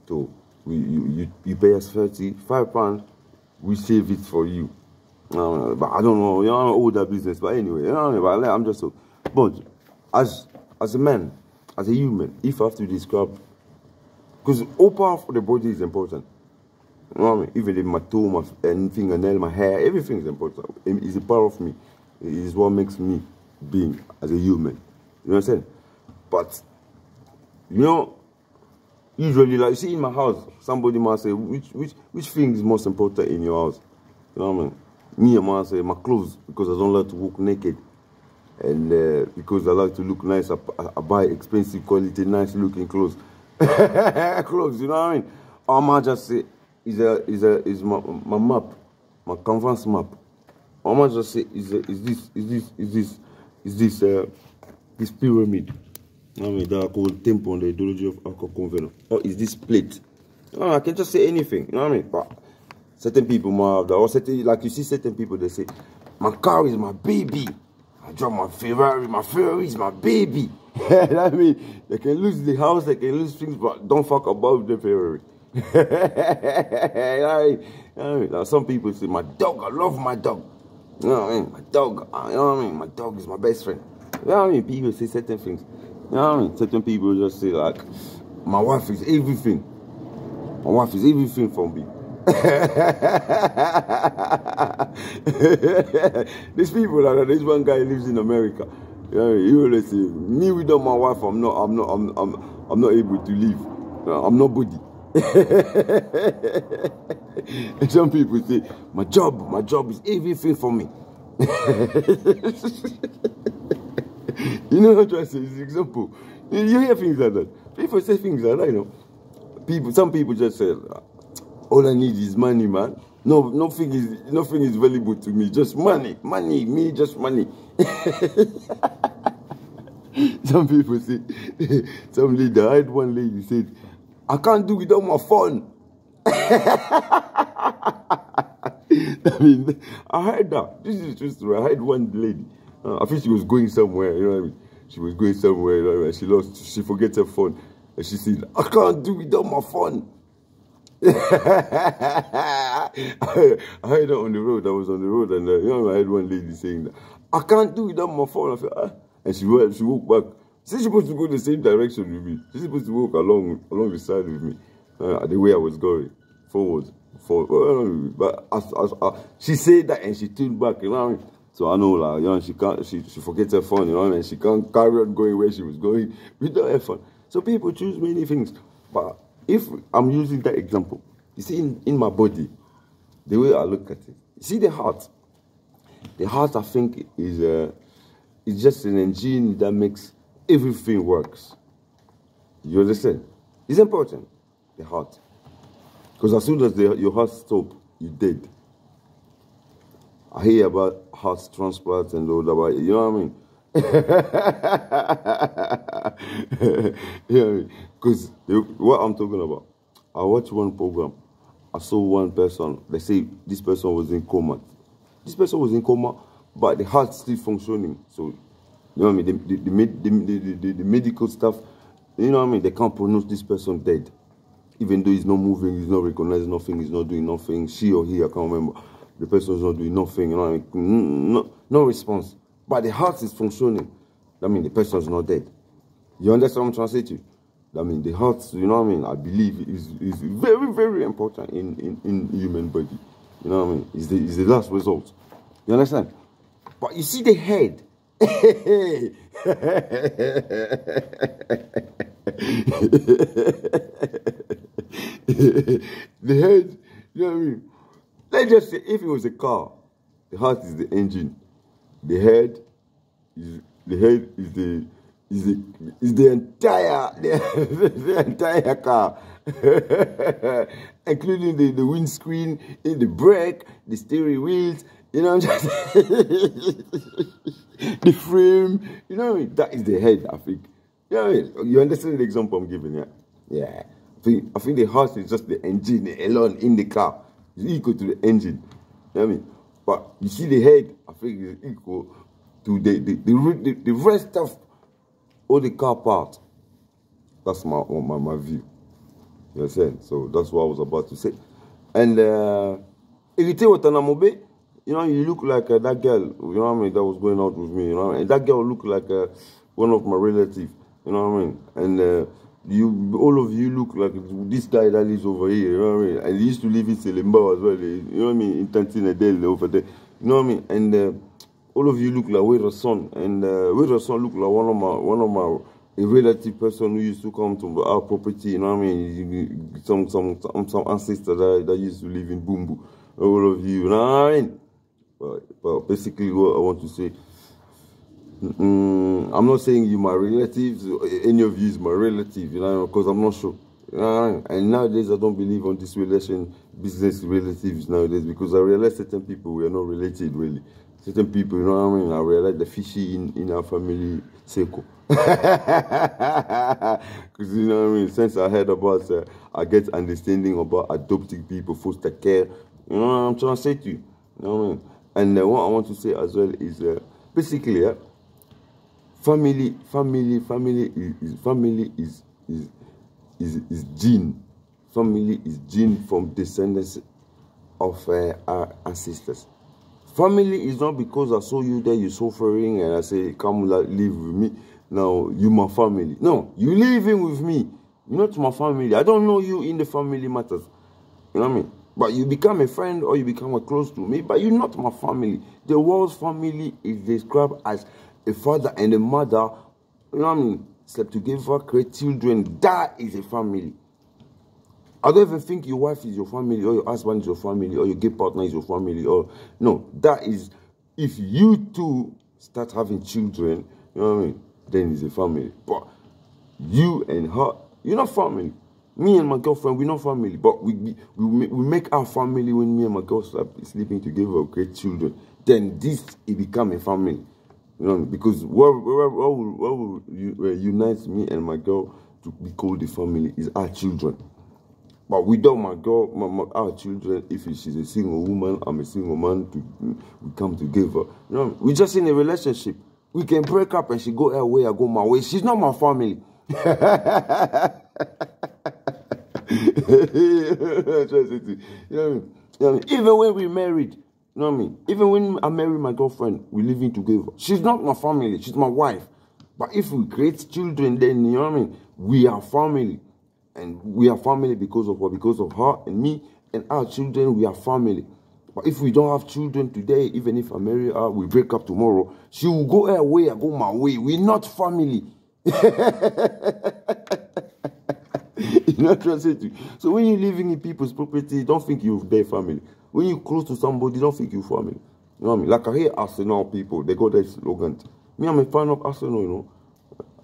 So you pay us 35 pounds, we save it for you. But I don't know, you know, all that business. But anyway, you know, but I'm just so. But as a man, as a human, if I have to describe, because all part of the body is important. You know what I mean? Even my toe, my fingernail, my hair, everything is important. It's a part of me. It is what makes me being as a human. You know what I'm saying? But you know, usually, like you see in my house, somebody might say, which thing is most important in your house? You know what I mean? Me, I might say my clothes, because I don't like to walk naked. And because I like to look nice, I buy expensive quality, nice looking clothes. Clothes, you know what I mean? Or I might just say, is my map, my canvas map. Or I might just say, is this pyramid. I mean, that I call temple on the ideology of Alcohol Convenant. Or is this plate? You know, I can just say anything, you know what I mean? But certain people might have that. Or certain, like you see certain people, they say, my car is my baby. I drive my Ferrari is my baby. I mean, they can lose the house, they can lose things, but don't fuck about the Ferrari. Now, some people say, my dog, I love my dog. You know what I mean? My dog, you know what I mean? My dog is my best friend. You know what I mean? People say certain things. You know what I mean? Certain people just say, like, my wife is everything. My wife is everything for me. These people, like, this one guy lives in America. You know, he always say, me without my wife, I'm not able to live. I'm nobody. And some people say, my job is everything for me. You know what I'm trying to say? It's an example. You hear things like that. People say things like that, you know. Some people just say, all I need is money, man. No, nothing is valuable to me. Just money, me, just money. Some people say, some lady, I had one lady said, I can't do without my phone. I mean, I heard that. This is just true. I had one lady. I think she was going somewhere, you know what I mean? She was going somewhere, you know what I mean? She forgets her phone. And she said, I can't do without my phone. I heard her on the road. I was on the road, and you know, I had one lady saying that, I can't do without my phone. I said, ah. And she walked back. She's supposed to go the same direction with me. She's supposed to walk along the side with me, the way I was going, forward. But she said that, and she turned back, you know what I mean? So I know, like, you know, she forgets her phone, you know, and she can't carry on going where she was going without her phone. So people choose many things. But if I'm using that example, you see, in my body, the way I look at it, you see the heart. The heart, I think, is just an engine that makes everything works. You understand? It's important, the heart. Because as soon as your heart stops, you're dead. I hear about heart transplants and all that, you know what I mean? Yeah, because what I'm talking about, I watched one program. I saw one person, they say this person was in coma. This person was in coma, but the heart's still functioning. So, you know what I mean? The medical staff, you know what I mean? They can't pronounce this person dead. Even though he's not moving, he's not recognizing nothing, he's not doing nothing. She or he, I can't remember. The person is not doing nothing, you know what I mean? No response. But the heart is functioning. That means the person is not dead. You understand what I'm trying to say to you? That means the heart, you know what I mean? I believe is very, very important in human body. You know what I mean? It's the last result. You understand? But you see the head. The head, you know what I mean? Let's just say if it was a car, the heart is the engine. The head is the entire car, including the windscreen, the brake, the steering wheels, you know, just the frame, you know what I mean? That is the head, I think. You know what I mean? You understand the example I'm giving, yeah? Yeah. I think the heart is just the engine alone in the car. It's equal to the engine. You know what I mean? But you see the head, I think is equal to the rest of all the car parts. That's my view. You understand? So that's what I was about to say. And Irite Watanamobe, you know, you look like that girl, you know what I mean, that was going out with me, you know what I mean? And that girl looked like one of my relatives, you know what I mean? And all of you look like this guy that lives over here, you know what I mean? And he used to live in Selimba as well, you know what I mean? In Tantinadel over there, you know what I mean? And all of you look like Wera's son, and Wera's son look like one of my a relative person who used to come to our property, you know what I mean? Some ancestor that used to live in Bumbu. All of you know what I mean? But basically what I want to say, I'm not saying you my relatives, any of you is my relative, you know, because I'm not sure. You know what I mean? And nowadays I don't believe on this business relatives nowadays, because I realize certain people we are not related really. Certain people, you know what I mean? I realize the fishy in our family circle. Because you know what I mean? Since I heard about, I get understanding about adopting people, foster care. You know what I'm trying to say to you? You know what I mean? And what I want to say as well is basically, family is gene. Family is gene from descendants of our ancestors. Family is not because I saw you there, you're suffering, and I say, come live with me. Now, you my family. No, you living with me. You're not my family. I don't know you in the family matters. You know what I mean? But you become a friend or you become a close to me, but you're not my family. The world's family is described as a father and a mother, you know what I mean, slept together, create children. That is a family. I don't even think your wife is your family, or your husband is your family, or your gay partner is your family, or no, that is, if you two start having children, you know what I mean, then it's a family. But you and her, you're not family. Me and my girlfriend, we're not family, but we make our family when me and my girl start sleeping together, create children. Then it become a family, you know, because what will unite me and my girl to be called a family is our children. But without my girl, our children, if she's a single woman, I'm a single man, we come together. You know, we're just in a relationship. We can break up and she go her way, I go my way. She's not my family. You know what I mean? Even when we married, you know what I mean? Even when I marry my girlfriend, we're living together. She's not my family, she's my wife. But if we create children, then, you know what I mean? We are family. And we are family because of what? Because of her and me and our children, we are family. But if we don't have children today, even if I marry her, we break up tomorrow, she will go her way, I go my way. We're not family. You know what I'm saying? So when you're living in people's property, don't think you're their family. When you're close to somebody, don't think you're family. You know what I mean? Like I hear Arsenal people, they got that slogan. Me, I'm a fan of Arsenal, you know.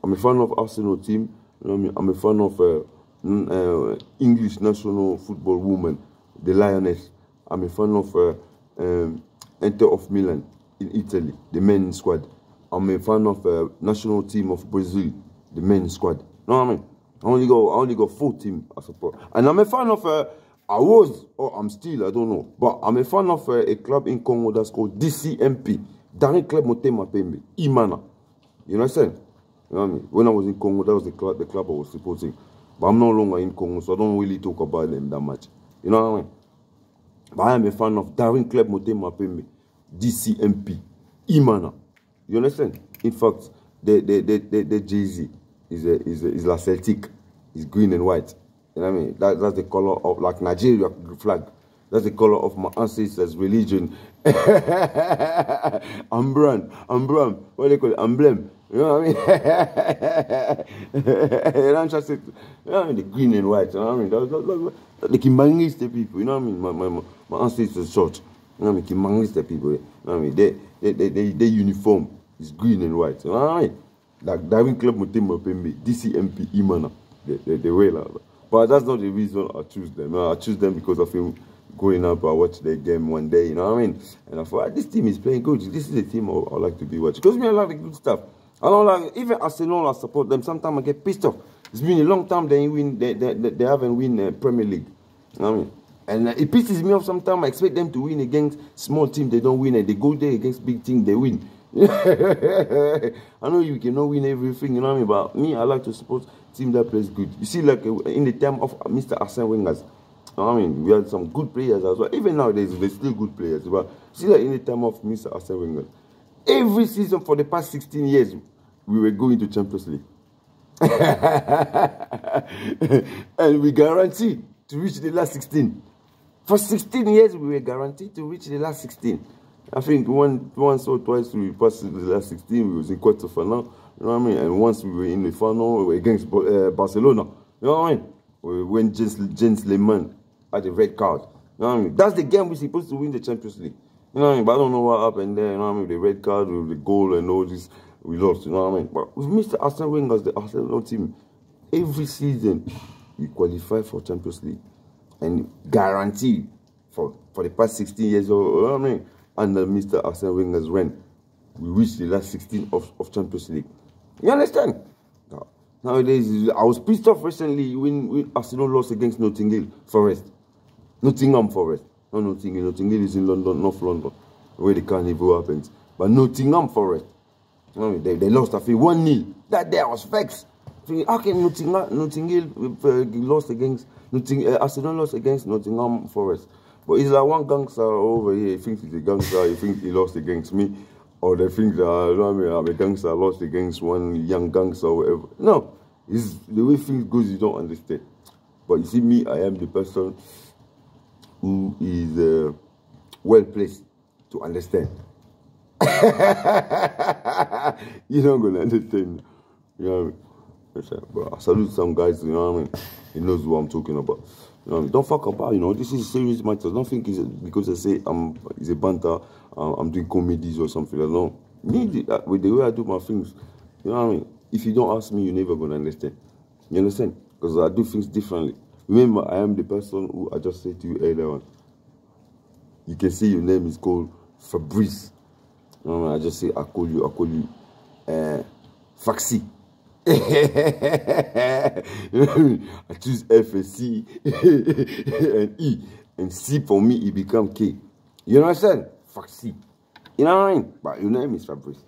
I'm a fan of Arsenal team. You know what I mean? I'm a fan of English national football woman, the Lioness. I'm a fan of Inter of Milan in Italy, the men's squad. I'm a fan of national team of Brazil, the men's squad. You know what I mean? I only got 4 teams I support. And I'm a fan of I'm still, I don't know, but I'm a fan of a club in Congo that's called DCMP, Daring Club Motema Pembe, Imana. You know what I'm saying? You know what I mean? When I was in Congo, that was the club I was supporting. But I'm no longer in Congo, so I don't really talk about them that much. You know what I mean? But I am a fan of Daring Club Motema Pembe, DCMP, Imana. You understand? In fact, the Jay-Z is La Celtic. It's green and white. You know what I mean? That's the color of, like, Nigeria flag. That's the color of my ancestors' religion. Ambram. What do they call it? Emblem. You know what I mean? You know what I mean? The green and white. You know what I mean? The Kimbangiste people. You know what I mean? My ancestors' church. You know what I mean? Kimbangiste people. You know what I mean? Their uniform is green and white. You know what I mean? Like Daring Club Motema Pembe, DCMP, Imana. They way like that. But that's not the reason I choose them. I choose them because I feel growing up, I watched their game one day, you know what I mean? And I thought, this team is playing good. This is the team I like to be watching. Because me, I like the good stuff. I don't like, even Arsenal, I support them. Sometimes I get pissed off. It's been a long time they haven't win Premier League. You know what I mean? And it pisses me off sometimes. I expect them to win against small teams, they don't win, and they go there against big teams, they win. I know you cannot win everything, you know what I mean? But me, I like to support team that plays good. You see, like in the time of Mr. Arsene Wenger, I mean, we had some good players as well. Even nowadays, there's still good players. But see, like in the time of Mr. Arsene Wenger, every season for the past 16 years, we were going to Champions League. And we guaranteed to reach the last 16. For 16 years, we were guaranteed to reach the last 16. I think once or twice we passed the last 16, we was in quarter-final, you know what I mean? And once we were in the final against Barcelona, you know what I mean? When Jens Lehmann had a red card, you know what I mean? That's the game we're supposed to win the Champions League. You know what I mean? But I don't know what happened there, you know what I mean? The red card, with the goal and all this, we lost, you know what I mean? But with Mr. Arsene Wenger, the Arsenal team, every season, we qualify for Champions League. And guaranteed for the past 16 years, you know what I mean? Under Mr. Arsene Wenger's reign, we reached the last 16 of Champions League. You understand? Nowadays, I was pissed off recently when Arsenal lost against Nottingham Forest. Nottingham Forest. Not Nottingham. Nottingham is in London, North London, where the carnival happens. But Nottingham Forest, they lost, I think, 1-0. That day I was vexed. How can Nottingham lost against Arsenal lost against Nottingham Forest? But it's like one gangster over here. He thinks he's a gangster. He thinks he lost against me, or they think that you know what I mean, I'm a gangster lost against one young gangster or whatever. No, it's the way things goes. You don't understand. But you see, me, I am the person who is well placed to understand. You're not gonna understand. You know what I mean? But I salute some guys, you know what I mean? He knows what I'm talking about. You know what I mean? Don't fuck about, you know, this is serious matters. Don't think it's because I say it's a banter, I'm doing comedies or something. No. Me, with the way I do my things, you know what I mean? If you don't ask me, you're never going to understand. You understand? Because I do things differently. Remember, I am the person who I just said to you earlier on. You can see your name is called Fabrice. You know what I mean? I just say, I call you Faxi. I choose F and C and E, and C for me it become K. You understand? Fuck C. You know what I mean? But your name is Fabrice.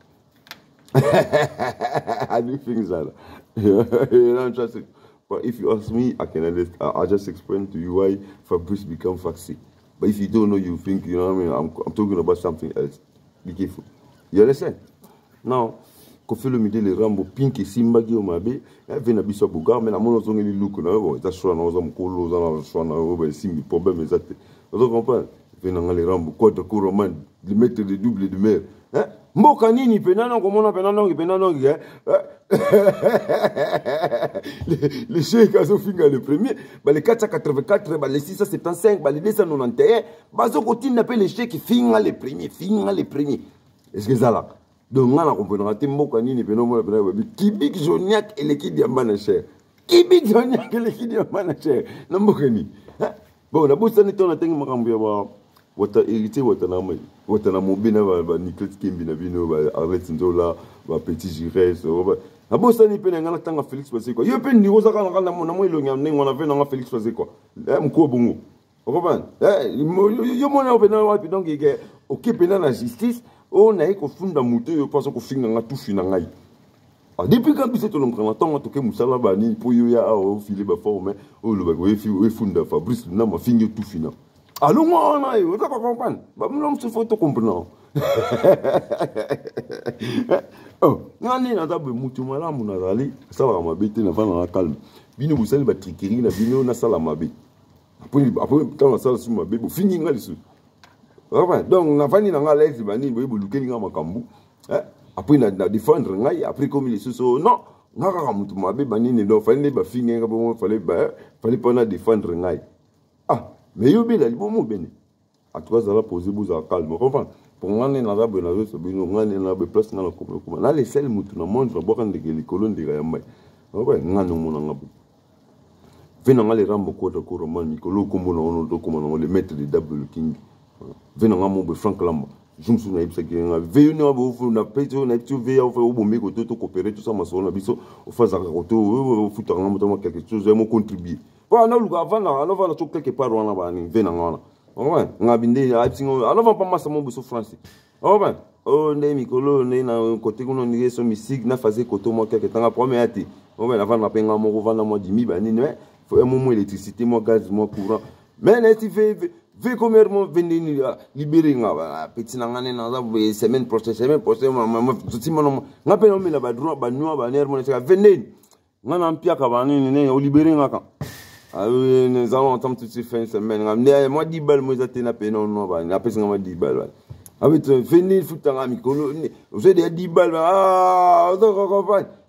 I do things like that. You know what I'm trying to say? But if you ask me, I can understand. I'll just explain to you why Fabrice become Faxi. But if you don't know, you think, you know what I mean? I'm talking about something else. Be careful. You understand? Now, Kofi Olomide le rambo pink simba gi omabe vena biso buga mais na mono zongeli luku na bo ta shwa na zo mkolo za na shwa na bo simbi problème ezate vous comprenez vena ngale rambo code ko roman le mettre de double de mer hein mboka nini penana ko mona penana ngi le cheikh azo finga le premier ba le 484 ba le 675 ba le 291 bazo kotina pe le cheikh finga le premier est-ce que ça là? Donc, on a compris que Kibik Joniak et l'équipe de Manacher. Kibik Joniak et l'équipe de Manacher. Non, bon, la bourse n'est pas un thème wata hérité wata na mobina ba Nicolas Kimbina bino ba arrête ndola ba petit Giresse la bourse n'est pas ngana tanga Félix passer quoi yo pe ni rosa kana na mo ilonga ne ngona ve na Félix passer quoi mko bongo comprendre yo mona opena wapi donc ke okipena na justice on a kofunda mutu yo paso kofinga nga tufi na ngai depuis quand vous êtes au nombre temps to ke musala bani po yo ya o filer ba forme o lo ba we funda Fabrice na ma finyo tufi na allô moi na yo ta comprendre ba mo se faut to comprendre oh ngani na ta be mutu mala mu na zali sala ma bete na vana na calme bino busali ba trikeri na bino na sala ma be après quand on sala su ma be bo fingi ngali su. Donc, on a fait un malaise, on a fait un makambu. Après, on a défendu, après, comme il est non, on a fallait pas défendre. Ah, mais il y a des gens qui à toi, ça va poser beaucoup de calme. Pour moi, on a des places dans le commun. On a les seuls qui ont mangé, on a les colonnes de Rayamay. On a les rambos de Koroman, Mikolo, comme on a les maîtres de Double King. Venons à mon Frank Lamba. jumsu na ibsa kenga veyo na bo fu na peto na tu veyo fa obombe ko to coopérer tout ça masolo na biso o fa za ko to futa ngamo to quelque chose mo contribuer pa na luka avant na va to quelque part wana ba ni vena ngana ouais ngabinde absingo alors pas massa mo biso français oh ben oh ne mikolo ne na côté ko no ni so musique na fazer koto mo quelque temps premier ati oh ben avant na penga mo vana mo 10 000 ba ni mais faut un moment électricité mo gaz mo courant mais ne tu fais commerce venir libérer nga petit na ngane na za semaine prochaine nga pe no me na ba droit ba noa ba ner mo na venir nga na mpia ka ba ni ne o libérer nga kan nous allons entendre tout de suite fin de semaine moi 10 balles moi ça na pe non ba na pe nga 10 balles avec venir foutre nga mikolo vous avez 10 balles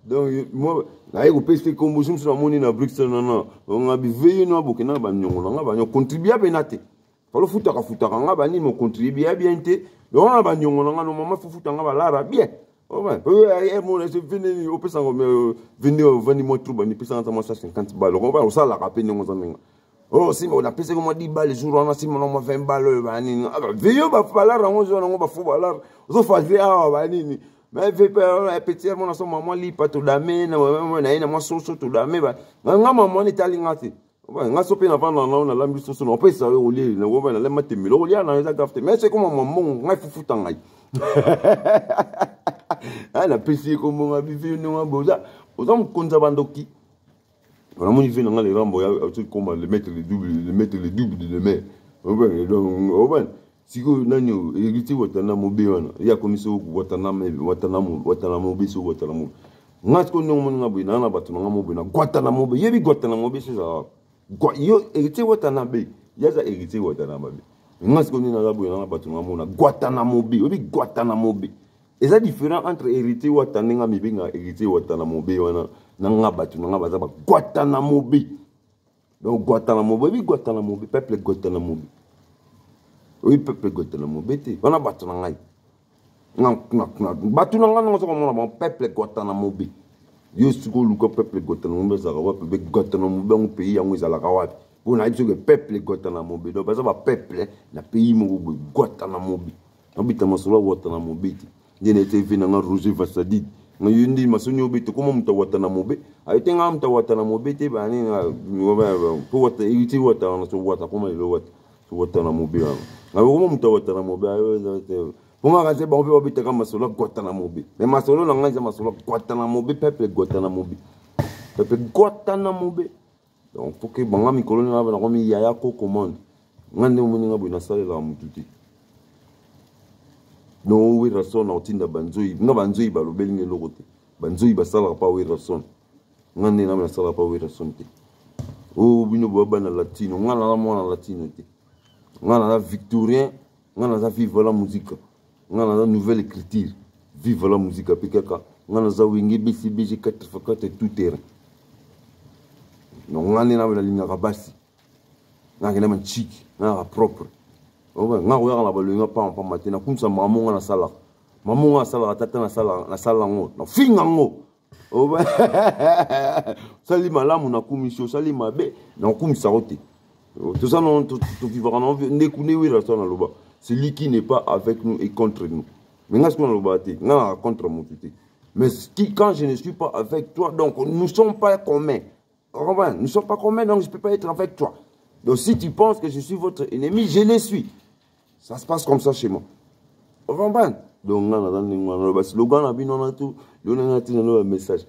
donc moi na eko pese kombo jumsu na moni na Bruxelles non on a bi veiller no bokena ba nyongo nga ba contribuer pe na te Palo futa nga ba ni mo contribuer bien te. Donc on ba nyongo nga no mama futa nga ba lara bien. Oh ben, mo na se venir au pesa ngo venir vendre mo trouba ni pesa nga 50 balles. On va au sala ka pe ngo zamenga. Oh si mo na pesa ngo 10 balles jour on a si mo 20 balles ba ni. Veyo ba pala rango zo ngo ba fu balar. Zo fazer ba ni. Mais ve pe petit mo na so maman li pa to dame na ina mo so to dame ba. Nga maman ni talingati. Nga sope na vana na lambi soso na pesa o li na wo na lema temilo o li na za gafte mais c'est comme maman nga fufuta ngai ana pesi ko mo nga bivi no boza oza mkonza bandoki on a moni vina nga le rambo ya tu comme le mettre le double de mer donc ben siko nanyo egiti watana mobe wana ya komiso watana mobe so watana mobe nga ko no mo nga bina na batu nga mobe na gwatana mobe yebi gwatana mobe c'est ça yo hérité watanabe yaza hérité watanabe ngas ko ni na labo na batu na mona Guatanamobe obi Guatanamobe eza différent entre hérité watanenga mibenga hérité watanamobe wana na nga batu na nga baza ba Guatanamobe donc Guatanamobe obi Guatanamobe peuple Guatanamobe obi peuple Guatanamobe te wana batu na ngai na batu na nga ngo so mona ba peuple Guatanamobe yo siko luka peuple Guatanamobe za wa peuple Guatanamobe un pays yango ezalaka wapi pour na que peuple Guatanamobe donc baza ba peuple na pays mo Guatanamobe obita masolo Guatanamobe ndene te vina nga Roger Vassadid nga yundi masonyo obita como mta Guatanamobe ayitenga mta Guatanamobe te bani pour wata iti wata na so wata como ile wata so Guatanamobe nga como mta Guatanamobe ayo Ponga kaze ba obi obita kama masolo Guatanamobe. Mais masolo na nganja masolo Guatanamobe peuple Guatanamobe. Peuple Guatanamobe. Donc faut que banga mikolo na ba komi yaya ko commande. Ngande omoni nga bina sale la mututi. No we rason na otinda banzoi. Nga banzoi ba lobeli nge lokote. Banzoi ba sala pa we rason. Ngande na ba sala pa we rason te. Oh bino baba na latino. Nga na mwana latino te. Nga na victorien. Nga na vive la musique. Nga na nouvelle écriture vive la musique apikaka nga na za wingi BCBG 4x4 tout terrain no nga ni na bela linga kabasi nga ngena manchiki nga propre oba nga ko ya la balinga pa matina kumsa mamunga na sala tata na sala ngo na finga ngo oba sali malamu na kumisho sali mabe na kumisa rote tout ça non tout vivre en ndekune wira ça na loba. Celui qui n'est pas avec nous est contre nous. Mais contre moi. Mais quand je ne suis pas avec toi, donc nous ne sommes pas communs. Nous ne sommes pas communs, donc je ne peux pas être avec toi. Donc si tu penses que je suis votre ennemi, je le suis. Ça se passe comme ça chez moi. Donc le slogan a bien tout, le message.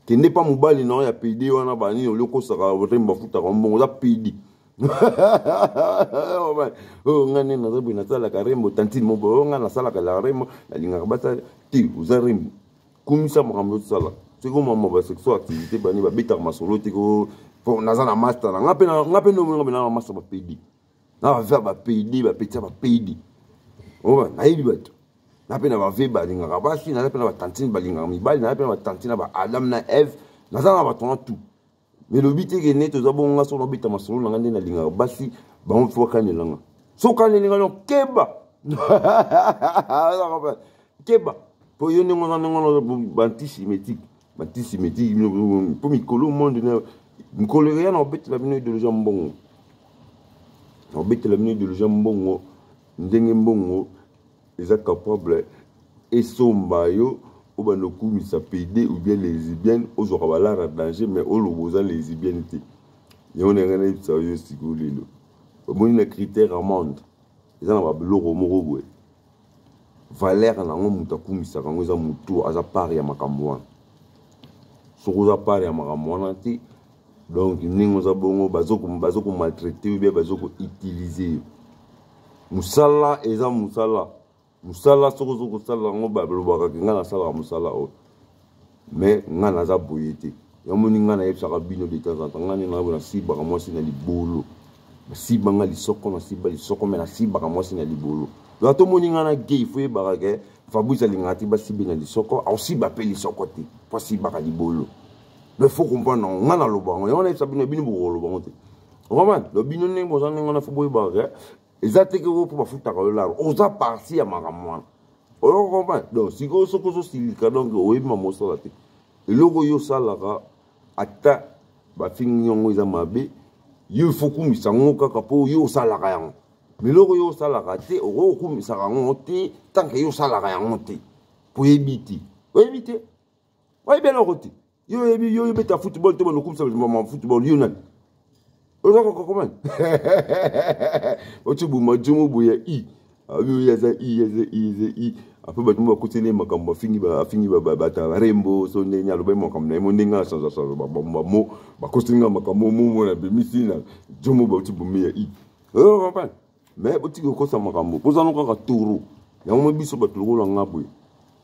Qui n'est pas mobile non ya PD wana bani oloko saka remba futa kombo za PD oh ngane na zabu na sala ka rembo tantine mo bo ngana sala ka la rembo la linga bata ti uza rembo kumisa makambo sala c'est comme mo ba sexual activité bani ba bita masolo ti ko pour nazana master ngape no na master ba PD na va faire ba PD ba petit ba PD oh na yibi bato na pena ba ve balinga kabasi na pena ba tantine balinga mibali na pena ba tantine ba Adam na Eve na za ba tona tout mais le but est que neto za bonga so no bita masolo na ngande na linga kabasi ba on fo kanelanga so kanelinga no keba keba po yo ningo na antisemitique pour mikolo monde na mikolo ya na beta la bino idéologie mbongo On bête la minute de le jambon, ndenge ils sont capables et sombayo ou ben le coup ils s'appellent ou bien les lesbiennes aux aura danger mais au lobosa les lesbiennes et on est rien de sérieux si vous voulez le bon les critères amende ils ont pas l'euro moro valeur na ngo mutaku misaka ngo za mutu aza part ya makambo sokoza part ya makambo wana ti donc ningo za bongo bazoko maltraiter ou bien bazoko utiliser musala eza musala soko sala ngo ba lobaka nga na sala musala o mais nga na za boyete ya moni nga na yebsaka bino de temps en temps nga na bona siba ka mwasi na libolo siba nga lisoko na siba lisoko me na siba ka mwasi na libolo donc to moni nga na gay fo yebaka ke Fabrice alingati ba siba na lisoko au siba pe lisoko te po siba ka libolo mais faut comprendre nga na lobango ya na yebsa bino bo lobango te vraiment lo bino ne bo za nga na fo boyebaka exactement que vous pouvez foutre là on a parti à maramouan on comprend donc si vous so silika donc oui maman ça là et logo yo salara ata ba fingi ngo za mabe yo faut que misango kaka po yo salara yango mais logo yo salara te o ko misaka ngo te tant que yo salara yango te pour éviter bien logo te yo beta football te bon ko ça maman football yo nan comment tu buma jumu buya i abi yaza i après ba tumba kotele makambo fingi ba ta rembo so ndenya lo ba makambo na mo ndenga sa ba mo ba kosinga makambo mo na be misina jumu ba tu bumia i comprends mais boti ko sa makambo pozano ka toro ya mo biso ba tolo ngabwe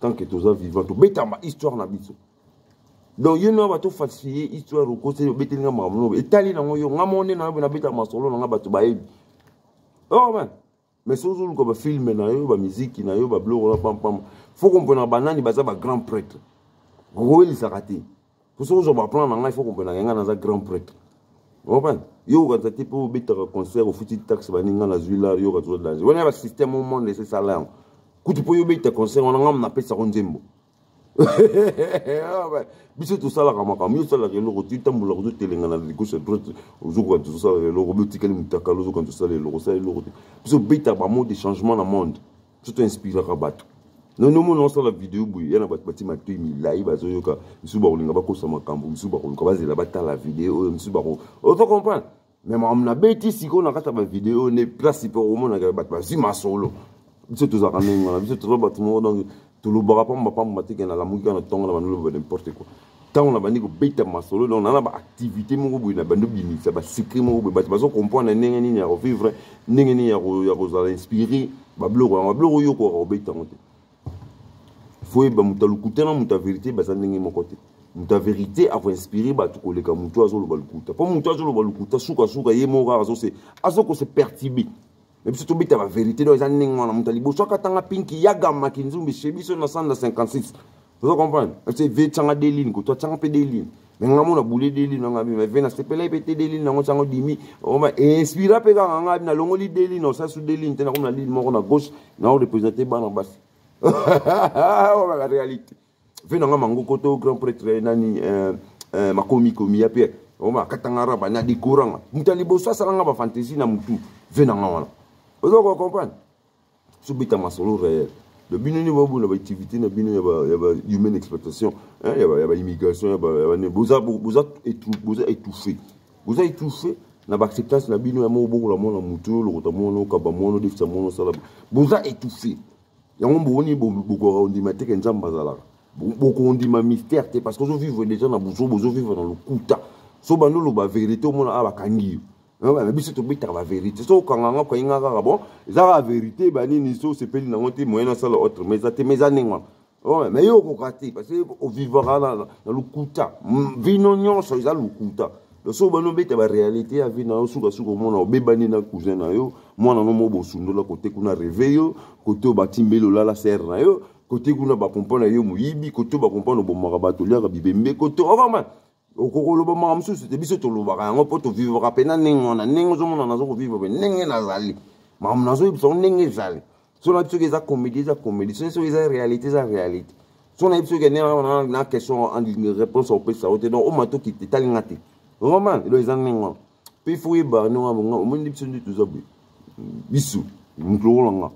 tant que toza vivant to beta ma histoire na biso. Donc, il y a un falsifié, histoire, au côté de Bétélinga Mamno, et Tali n'a pas eu un bêta masolo, n'a pas eu. Oh, man. Mais si vous avez un film, une musique, une blog, il faut qu'on prenne un banane, il y a un grand prêtre. Vous voyez, il s'est raté. Pour ça, vous avez un plan, il faut qu'on prenne un grand prêtre. Vous comprenez? Yo, quand tu peux bêta concert, au foutu taxe, il y a un azula, il y a toujours danger. On a un système au monde, c'est ça là. Quand tu peux bêta concert, on a un appel ça Ronzembo. Biso to sala kama kama yo sala ke loko titambola ko telenga na gauche droite ozuko to sala ke loko bitikali mutaka lozo quand to sala loko sala loko biso beta ba mode de changement na monde tout inspire ka bato non non sala vidéo boy yana bat bati matu mi live bazo yoka biso ba kolinga ba ko sama kambo biso ba kolinga bazela bata la vidéo biso ba ko o to comprendre mais ma na beti siko na kata ba vidéo ne place pour au monde na bat ba si ma solo biso to zaka nenga biso to ba mo donc tout le barapon m'a pas maté na la musique na tonga na banolo n'importe quoi tant on a bandi ko beta masolo donc on a ba activité mo ko na bando bimi ça ba secret mo ko ba so comprendre ndenge ni ya vivre ndenge ni ya ko inspirer ba bloko yo ko beta ngote faut ba mutalukuta na muta vérité ba ndenge mo côté muta vérité a inspirer ba to ko leka mutu azo lo balukuta po mutu azo lo balukuta suka ye mo ga azo ko se perturber. Mais si tu as la vérité, dans les années, on a monté les soit quand pinki yagama qui nous chez biso na 156. Vous comprenez? C'est vite changa des lignes, toi changa pe des lignes. Mais on a boulé des lignes, on a mais vena c'est pelé pété des lignes, on changa dimi. On va inspirer pe ga nga na longoli des lignes, ça sous des lignes, tena comme la ligne mo na gauche, na on représenter ban en basse. La réalité. Vena nga mango koto grand prêtre nani makomi komi ya pe. On va katangara ba na di courant. Mutali bo ça nga ba fantaisie na mutu. Vena nga wana. Vous comprenez? Ce but à ma solo réel. Le but n'est pas une activité, il y a humaine exploitation, il y a immigration, vous avez étouffé. Vous avez étouffé, na acceptance na bino ya mo beaucoup la mona mutu lo kota mono kaba mono defsa mono sala. Vous avez étouffé. Ya mo boni beaucoup on dit maté que nzamba zala. Beaucoup on dit ma mystère parce que je vivre déjà na buzo vivre dans le kuta. So bano lo ba vérité mona aba kangi. Mais biso to bita la vérité so kanganga ko inga ka bon za la vérité bani ni so se peli na ngote moyen ça l'autre mais ça te mes années mais yo ko kati parce que au vivra dans le kuta vino nyonso za le kuta le so bano bita ba réalité a vina suka mona obebani na cousin na yo mwana no mo bosundo la côté kuna réveil côté batimbelo la serre na yo côté kuna ba comprendre yo muyibi côté ba comprendre bo marabato lia ka bibembe côté vraiment okolo ba mamsu c'était biso to lobaka ngo poto vivre rapena ningona ningo zo mona nazo vivre ninge nazali mam nazo biso ninge zali so na biso za comédie so za réalité so na biso ke na question en réponse au pesa ote donc o mato ki talingate vraiment lo za ningo pe fouye ba no mo ndi biso ndi tuzabu bisu mukolo nga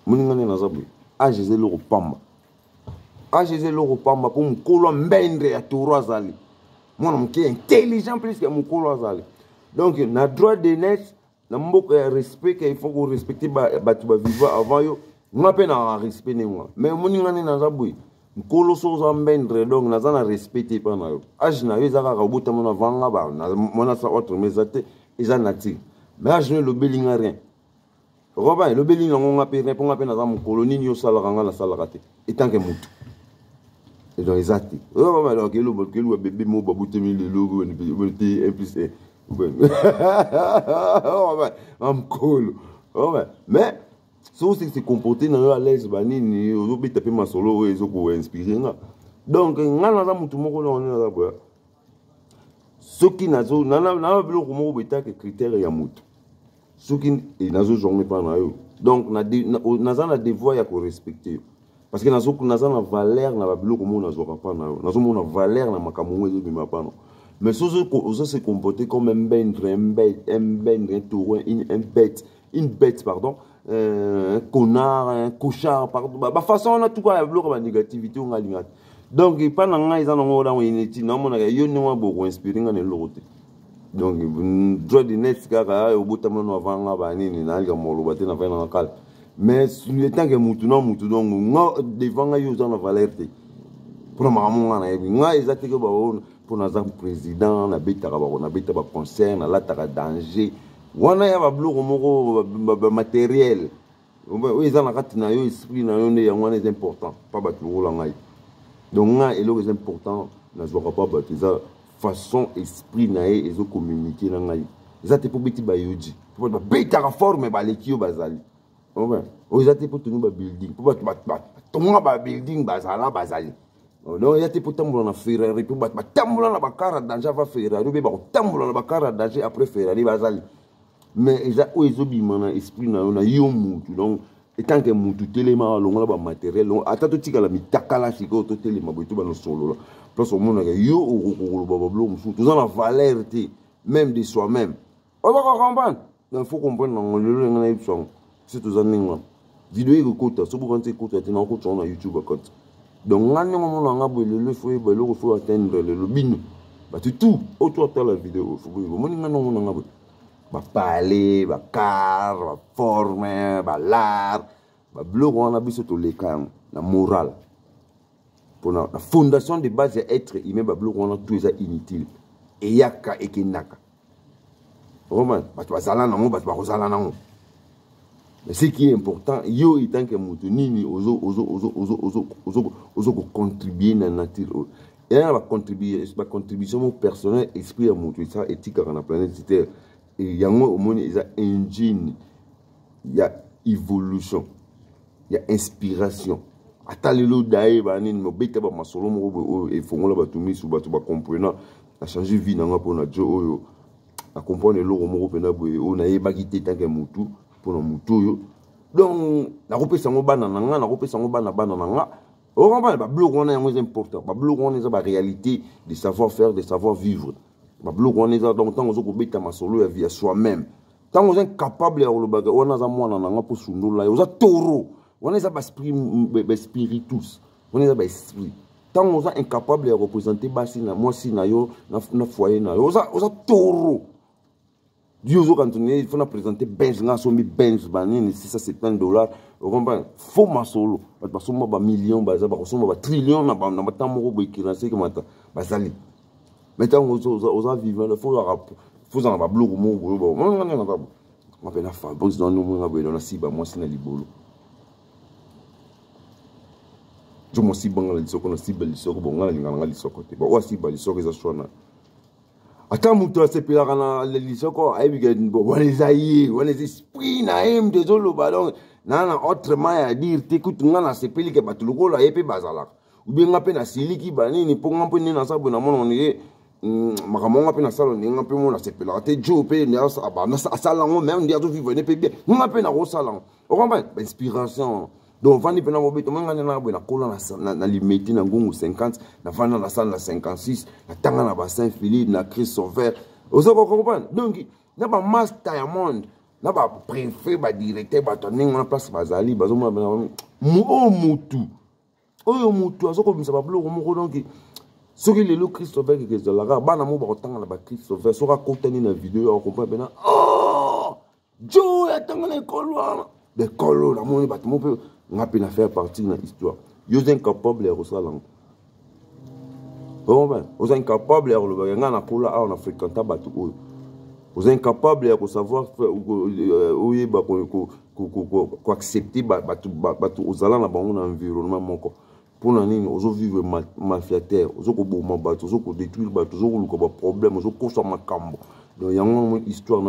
moninga ne nazabu ajeze loko pamba ajeze loko pamba pour mukolo mbendre ya toro azali mwana muke intelligent plus que mukolo azali donc na droit de net na mboka ya respect qu'il faut qu'on respecter batu ba vivre avant yo nga pe na respect ne moi mais moninga ne nazabu mukolo soza mbendre donc naza na respecter pa na yo age na yo ezaka ka bota mona vanga ba na mona sa autre mesate eza nature mais age ne lobelinga rien Robin, le béni on a payé pour appeler dans mon colonie ni au salaire la salarate et tant que mutu et dans les athées Robin donc le bébé mo babouté le logo et plus am colo Robin mais ça aussi c'est comporté dans à l'aise banini au bi taper ma solo et zo ko inspirer donc ngana za mutu moko on est là ce qui nazo na bilo ko mo beta que critère ya mutu ce qui est nazo journée pas na yo donc naza na devoir ya ko respecter parce que nazo na valeur na babilo ko mo nazo pas na yo nazo mo na valeur na makamu ezo bima pas non mais ça se comporter comme un bête pardon un connard un cochard pardon ba façon on a tout quoi babilo ko négativité on a lingat donc pas na nga ils en ont dans ineti na mo na yo ni wa bo inspirer nga ne lokote donc droit de net kaka au bout de mon avant là banini na ga molo baté na na kal mais le temps que mutu donc nga devant nga yo na valeur te pour maman na nga exacte que ba pour na président na beta ba concert na la ta danger wana ya ba bloco moko matériel oui ils en a na yo esprit na yo ne ya wana est important pas ba tout la ngai donc nga et le important na zo pas ba ça façon esprit nae ezo communiquer na ngai ezate pour biti ba yoji pour ba beta ka forme ba lekio bazali ouais ezate pour tunu ba building pour ba tonga ba building bazali donc ezate pour tambola na Ferrari pour ba tambola na ba car danger va Ferrari be ba tambola na ba car danger après Ferrari bazali mais ezo bimana esprit na yo mutu donc etant que mutu telema longola ba matériel atato tika la mitakala siko to telema boito ba no solo la place au monde yo o bablo musu tout ça la valeur même de soi-même on va comprendre il faut comprendre le ngana son c'est tout ça ninga vidéo ko kota so bu kanté kota tina ko tsona YouTube akot donc ngani ngomo nga bo le faut atteindre le binu ba tout autour de la vidéo faut bo ngani ngomo nga bo ba parler ba car ba forme ba l'art ba blog on a biso to le kan la morale pour la fondation de base est être humain ba blog on a tout ça inutile et yaka et kinaka roman ba to zala na mo ba to zala na mo mais ce qui est important yo étant que mutu nini ozo contribuer na nature et là va contribution personnelle esprit à mutu ça éthique dans la planète terre et yango au monde il y a engine il y a évolution il y a inspiration atalelo dae bani no beta ba masolo mo e fongola ba tumi su ba to ba comprendre a changer vie na ngapona jo oyo a comprendre lo mo pena boye o na yeba kite tanke mutu pour mutu yo donc na kopesa ngo bana na nga na kopesa ngo bana na nga o comprendre ba blog on est important ba blog on est ba réalité de savoir faire de savoir vivre ba blog on est donc tant ko beta masolo ya vie soi-même tant on est capable ya lo baga on a za mwana na nga po sundola yo za toro on est ba spiritus on est ba esprit tant on est incapable de représenter basi na moi si na yo na foyer na yo za toro Dieu quand on est il faut na présenter Benz na so mi Benz banini $670 on comprend faut masolo ba soma ba million ba za ba soma ba trillion na ba tamoko bo ikirase ke mata bazali maintenant on vivre il faut en ba blog mo bo on va na Fabrice dans nous on na siba moi si na libolo je me suis bangala lisoko na siba lisoko bo ngala ngala lisoko te ba wa siba lisoko za shona ata mutu asepelaka na lisoko ayebi bo walezayi wale esprit na em désolé ballon nana autrement ya dire te kutu ngana sepeli ke batu lokola yepe bazalaka ubenga pe na siliki banini ponga pe na sabo na mono ni makamonga pe na salo ni ngape mo na sepelaka te jo pe ni asa na sala ngo même dia to vivre ne pe bien ngape na ko sala o comprendre inspiration donc vandi pe na mobeto manga na bo na kola na limite na ngungu 50 na vanda na sala na 56 na tanga na ba Saint Philippe na Christ Sauveur ozo ko comprendre donc na ba master ya monde na ba préfet ba directeur ba toning na place bazali bazo mo mutu oyo mutu azoko bisa ba bloko moko donc soki lelo Christopher Kekezalaka bana mo ba kotanga na ba Christopher soka kotani na vidéo ya comprendre bena oh Joe atanga na ekolo de kolo la mo ba mo pe ngapi na faire partie na histoire yo incapable ya kosala bon ben vous êtes incapable ya lo ba ngana kola en fréquenta batu oyo vous êtes incapable de savoir accepter aux allants dans un environnement pour nous vivre mafiataire aux détruire aux problèmes aux donc il y a une histoire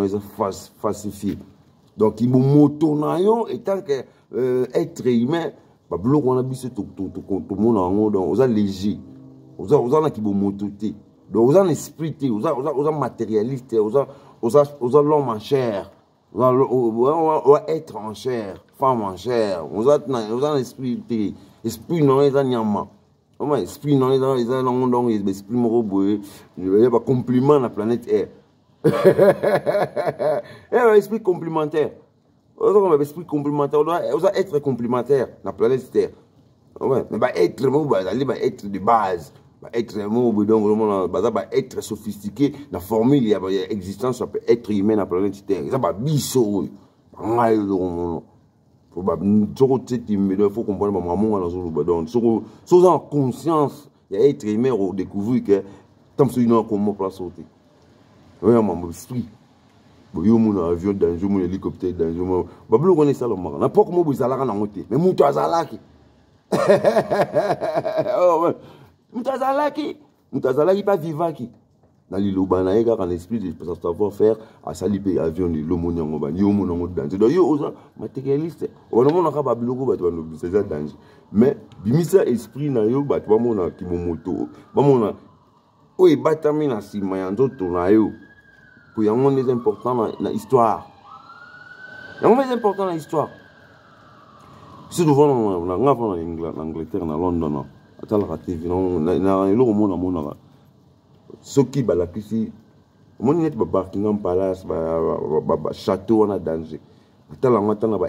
falsifiée donc il moto étant que être humain on a bis tout le monde aux léger aux qui moto donc aux esprit aux matérialiste aux l'homme en chair, aux être en chair, femme en chair, aux esprit, esprit non, ils ont esprit non, ils ont esprit moroboué, il y a pas compliment la planète Air. Esprit complémentaire. Esprit complémentaire, on doit être complémentaire la planète Terre. Mais être de base. Être être sophistiqué, la formule, il y a existence, ça peut être humain dans la planète Terre. Ça va biso. Il faut comprendre donc sans en conscience, il y a être humain au découvrir que tant que nous comment place sauter. Oui, mon esprit. Yo mon avion danger, mon hélicoptère danger. Ba blo connaît ça le marra. Na pas comment vous allez na monter. Mais muto azalaki. Oh ouais. Mutazalaki pas vivaki. Dans l'île na ega quand l'esprit de savoir faire à saliper avion ni lomonyango ba yo monango danger. Donc yo oza matérialiste. On mona ka ba biloko ba to no c'est ça danger. Mais bimisa esprit na yo ba to mona ki moto. Ba mona o e batami na sima ya nzoto na yo. Pour yango les important na histoire. Yango les important na histoire. C'est souvent en Angleterre, en London. La TV, ceux qui balakisi, on est Buckingham Palace, château en danger.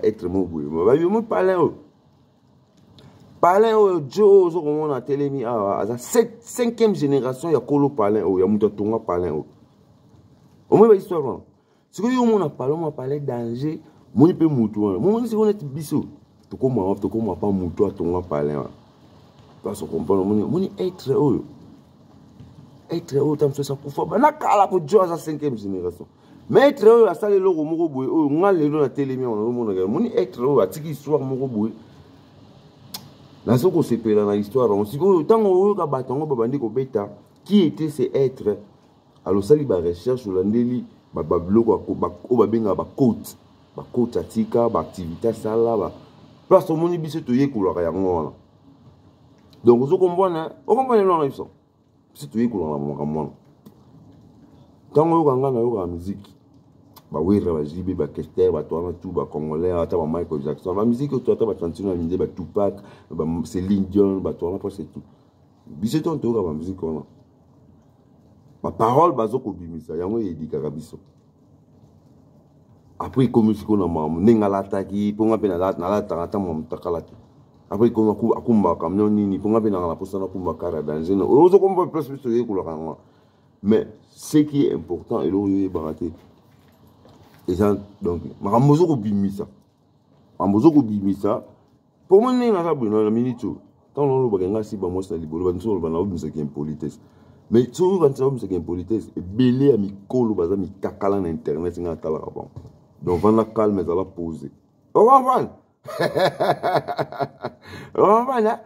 Être mobile. Palais Joe, on a télémi à la 5e génération, il y a Kolo Palais, il y a Moutotonga Palais. Au moins, l'histoire. Ce que on a parlé, on a parlé danger, mon peu mouton. Mon si on est biso, tout comme pas mouton à Tonga Palais. Parce qu'on comprend, mon être haut. Être haut, tant que ça pour faire. Na kala pour Joe à la 5e génération. Mais être haut, à ça les logos moko boy, on a les logs à télémi, on a mon être haut, à tiki histoire moko boy. Dans ce qu'on s'est payé dans l'histoire, on s'est dit, tant qu'on a battu, on va dire bêta, qui était ces êtres? Alors ça, il y a recherche sur l'andéli, côte atika, activité sala, place au monde bise toye couleur ya ngona. Donc vous comprenez, on comprend les gens. C'est toye couleur na ngona. Tant on a la musique, bah oui, la jibe, bah Kester, bah toi, tout, bah congolais, bah Michael Jackson, la musique que tu as, bah Tantino, bah Tupac, bah Céline Dion, bah toi, c'est tout. Bise ton tour la musique on a. Ma parole bazoko bimisa yango yedi karabiso après comme si on a mamu ningala taki ponga pe na la tata mo mtakala après comme akumba camion nini ponga pe na la posa na kumba kara danger ozo komba plus plus yekula kanga mais ce qui est important et lo yé baraté et ça donc makamozoko bimisa amozoko bimisa pour moi ninga ka bino na minute tant lo bagenga si ba mo sa libolo ba nsolo ba na obimisa ki impolitesse. Mais si vous avez une politesse, belé à mi colo, baza mi kakala na internet, c'est un tala avant. Donc, on va calme, ça va poser. On va voir. On va voir là.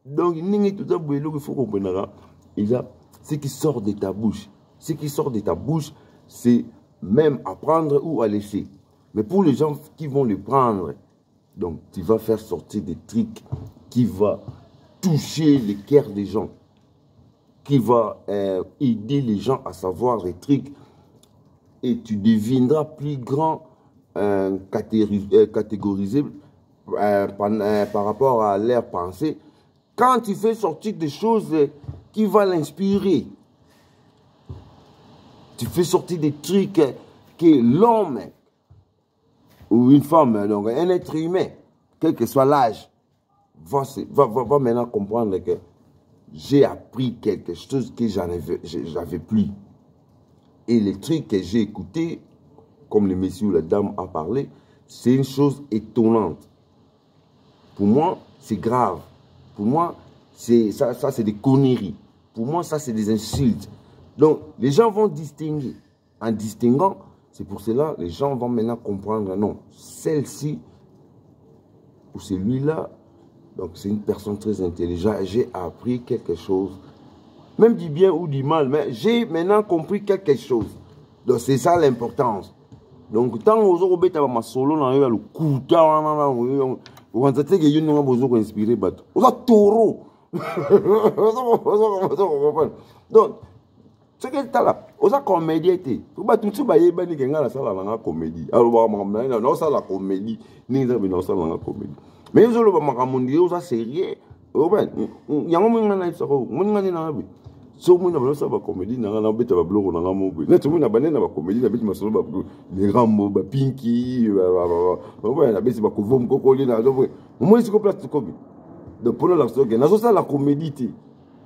Donc, il tout ça, il faut comprendre. Ce qui sort de ta bouche, ce qui sort de ta bouche, c'est même à prendre ou à laisser. Mais pour les gens qui vont le prendre, donc, tu vas faire sortir des trucs qui vont toucher les cœurs des gens, qui va aider les gens à savoir les trucs et tu deviendras plus grand catégorisé par rapport à leur pensée quand tu fais sortir des choses qui vont l'inspirer. Tu fais sortir des trucs que l'homme ou une femme, donc un être humain, quel que soit l'âge, va maintenant comprendre que j'ai appris quelque chose que j'avais plus. Et les trucs que j'ai écoutés, comme le monsieur ou la dame a parlé, c'est une chose étonnante. Pour moi, c'est grave. Pour moi, ça c'est des conneries. Pour moi, ça c'est des insultes. Donc, les gens vont distinguer. En distinguant, c'est pour cela les gens vont maintenant comprendre, non, celle-ci ou celui-là, donc c'est une personne très intelligente. J'ai appris quelque chose. Même du bien ou du mal, mais j'ai maintenant compris quelque chose. Donc, c'est ça l'importance. Donc, tant que vous avez ma solo, le coup, vous avez inspiré, vous avez taureau. Donc, ce que tu as là, vous avez comédie. Vous avez tout ce que vous avez la comédie. Alors, vous avez la comédie. Mais vous avez sérieux. Il y a un moment so muna balo sa ba comédie na na beta ba bloko na ngamo bo na tumuna banena ba comédie na beti masolo ba les rambo ba pinky ba na beti ba kovom kokoli na do mo isi ko place ko bi de pour la so que na so ça la comédie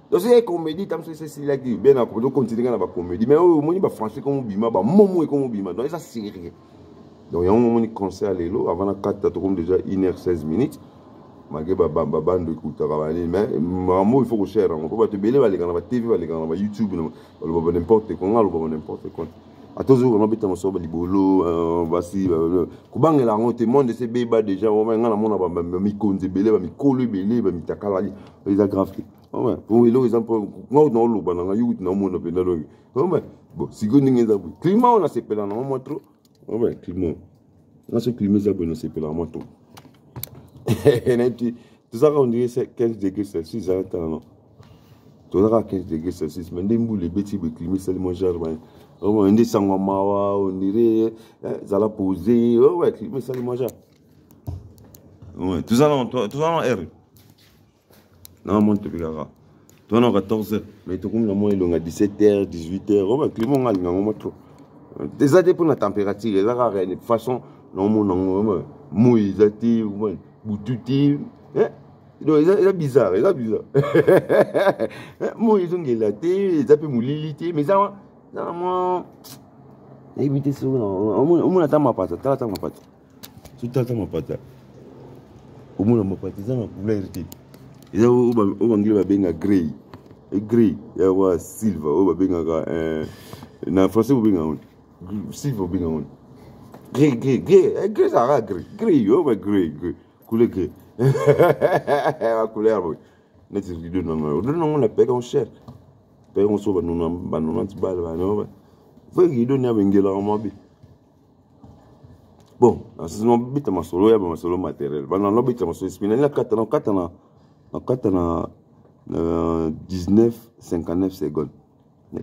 donc c'est comédie tam c'est là qui bien na ko continuer na ba comédie mais mo ni ba français comme bima ba momo et comme bima donc ça sérieux donc il y a un moment ni concert lelo avant na 4 comme déjà 1h16 minutes. Mais maman, il faut que je cherche. On peut pas te béler, aller dans la TV, aller dans la YouTube, n'importe quoi, n'importe quoi. À tous on habite en soba libolo, voici, kubang la honte, monde de ces bébés déjà, on va dans la monde, mi konze belé, mi kolu belé, mi takala, les agrafés. Ouais, pour les exemple, non, non, le banana, you non, mon opéra. Ouais, bon, si vous n'avez pas de climat, on a ces pélans, on montre. Ouais, climat. On a ce climat, on a ces pélans, on montre. Tout ça, on dirait c'est 15 degrés Celsius. Tout ça, 15 degrés Celsius. Mais les bêtises, le climat, c'est le manger. On dit ça, on dirait, ça l'a posé. Ouais, le climat, c'est le manger. Ouais, tout ça, en R. Non, mon Dieu, tout ça, 14h. Mais tout comme il a 17h, 18h. Ouais, le climat, on a trop. Déjà, pour la température, de toute façon, non, mouille, Boutouti, donc il est bizarre, moi ils ont gelaté, ils appellent moulilité, mais ça, moi, évitez ça, on attend ma pâte, attends ma pâte, tout attend ma pâte, au moins ma pâte, ça ma couleur était, ils ont va bien gris, il y a silver, on va bien na français on bien silver bien gris, ça va gris, on va gris. Couleur gris. La couleur, oui. Net is rido non. Non, on paye en cher. Paye on sauve non balles, non. Faut rido ni abengela en mabi. Bon, c'est mon bit ma solo ya ma solo matériel. Ba non bit ma solo spina la katana 19:59 secondes.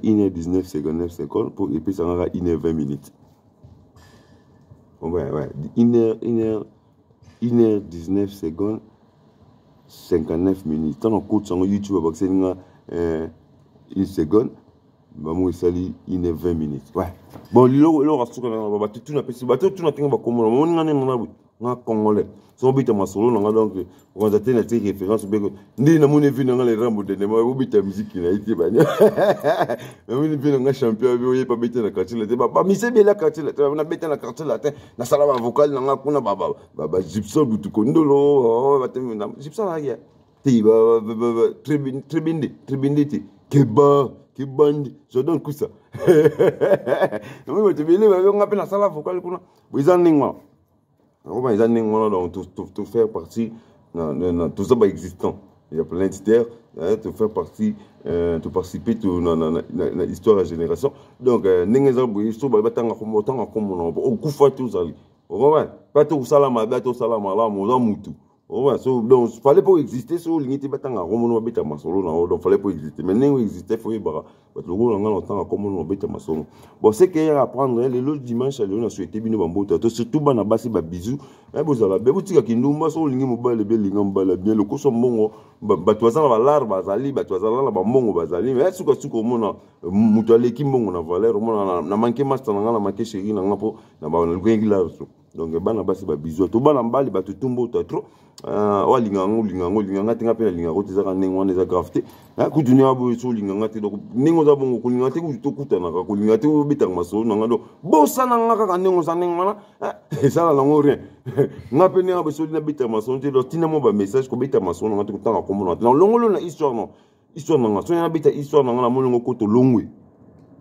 1h19 secondes 9 secondes pour et puis ça va 1h20 minutes. Ouais, 1h19 secondes, 59 minutes. Tant qu'on coach sur YouTube, c'est une seconde. Moi, il 1h20 minutes. Ouais. Bon, l'eau reste tout na congolais so bita masolo nanga donc on a tenu des références ndi na moni vu nanga les rambo de nema bita musique na ité ba na moni vu nanga champion bi pas bita na quartier la ba mi c'est bien la quartier la na bita na quartier la na sala ba vocal nanga kuna baba gypsum butu kondolo ba temi na gypsum la ya ti ba tribindi kebandi je donne coup ça moi te bile ba nga pe na sala vocal kuna boizan ningwa donc tout faire partie tout ça existant. Il y a plein d'idées, tout faire partie, tout participer dans l'histoire de la génération. Donc, donc, il fallait pas exister, donc il fallait pas exister. Mais il existait, il faut y avoir. Bon, c'est qu'il y a à apprendre, le dimanche, on a souhaité bien bamboto, surtout dans la base, bisous. Vous allez bien, vous avez nous, moi, sur mobile, bien, le cours sont bons, batoisan va l'arbre, bazali, batoisan la bambongo, bazali, mais est-ce que tu comprends, mutuelle qui bon, on a valeur, on a manqué master, on a manqué chéri, on a pas, on a donc bana basi ba bisou to bana mbali ba tutumbo to trop wa linganga tenga pe linga ko tizaka nengo wana za grafté ku dunia bo so linganga te donc nengo za bongo ko linganga te ku to kutana ka ko linganga te bitanga maso nanga do bosana ngaka ka nengo za nengo wana ça la ngo rien ngape ne ba so dina bitanga maso te do tina mo ba message ko bitanga maso nanga te ko tanga ko mo na longolo na histoire non histoire nanga so na bita histoire nanga na mo ngo ko to longwe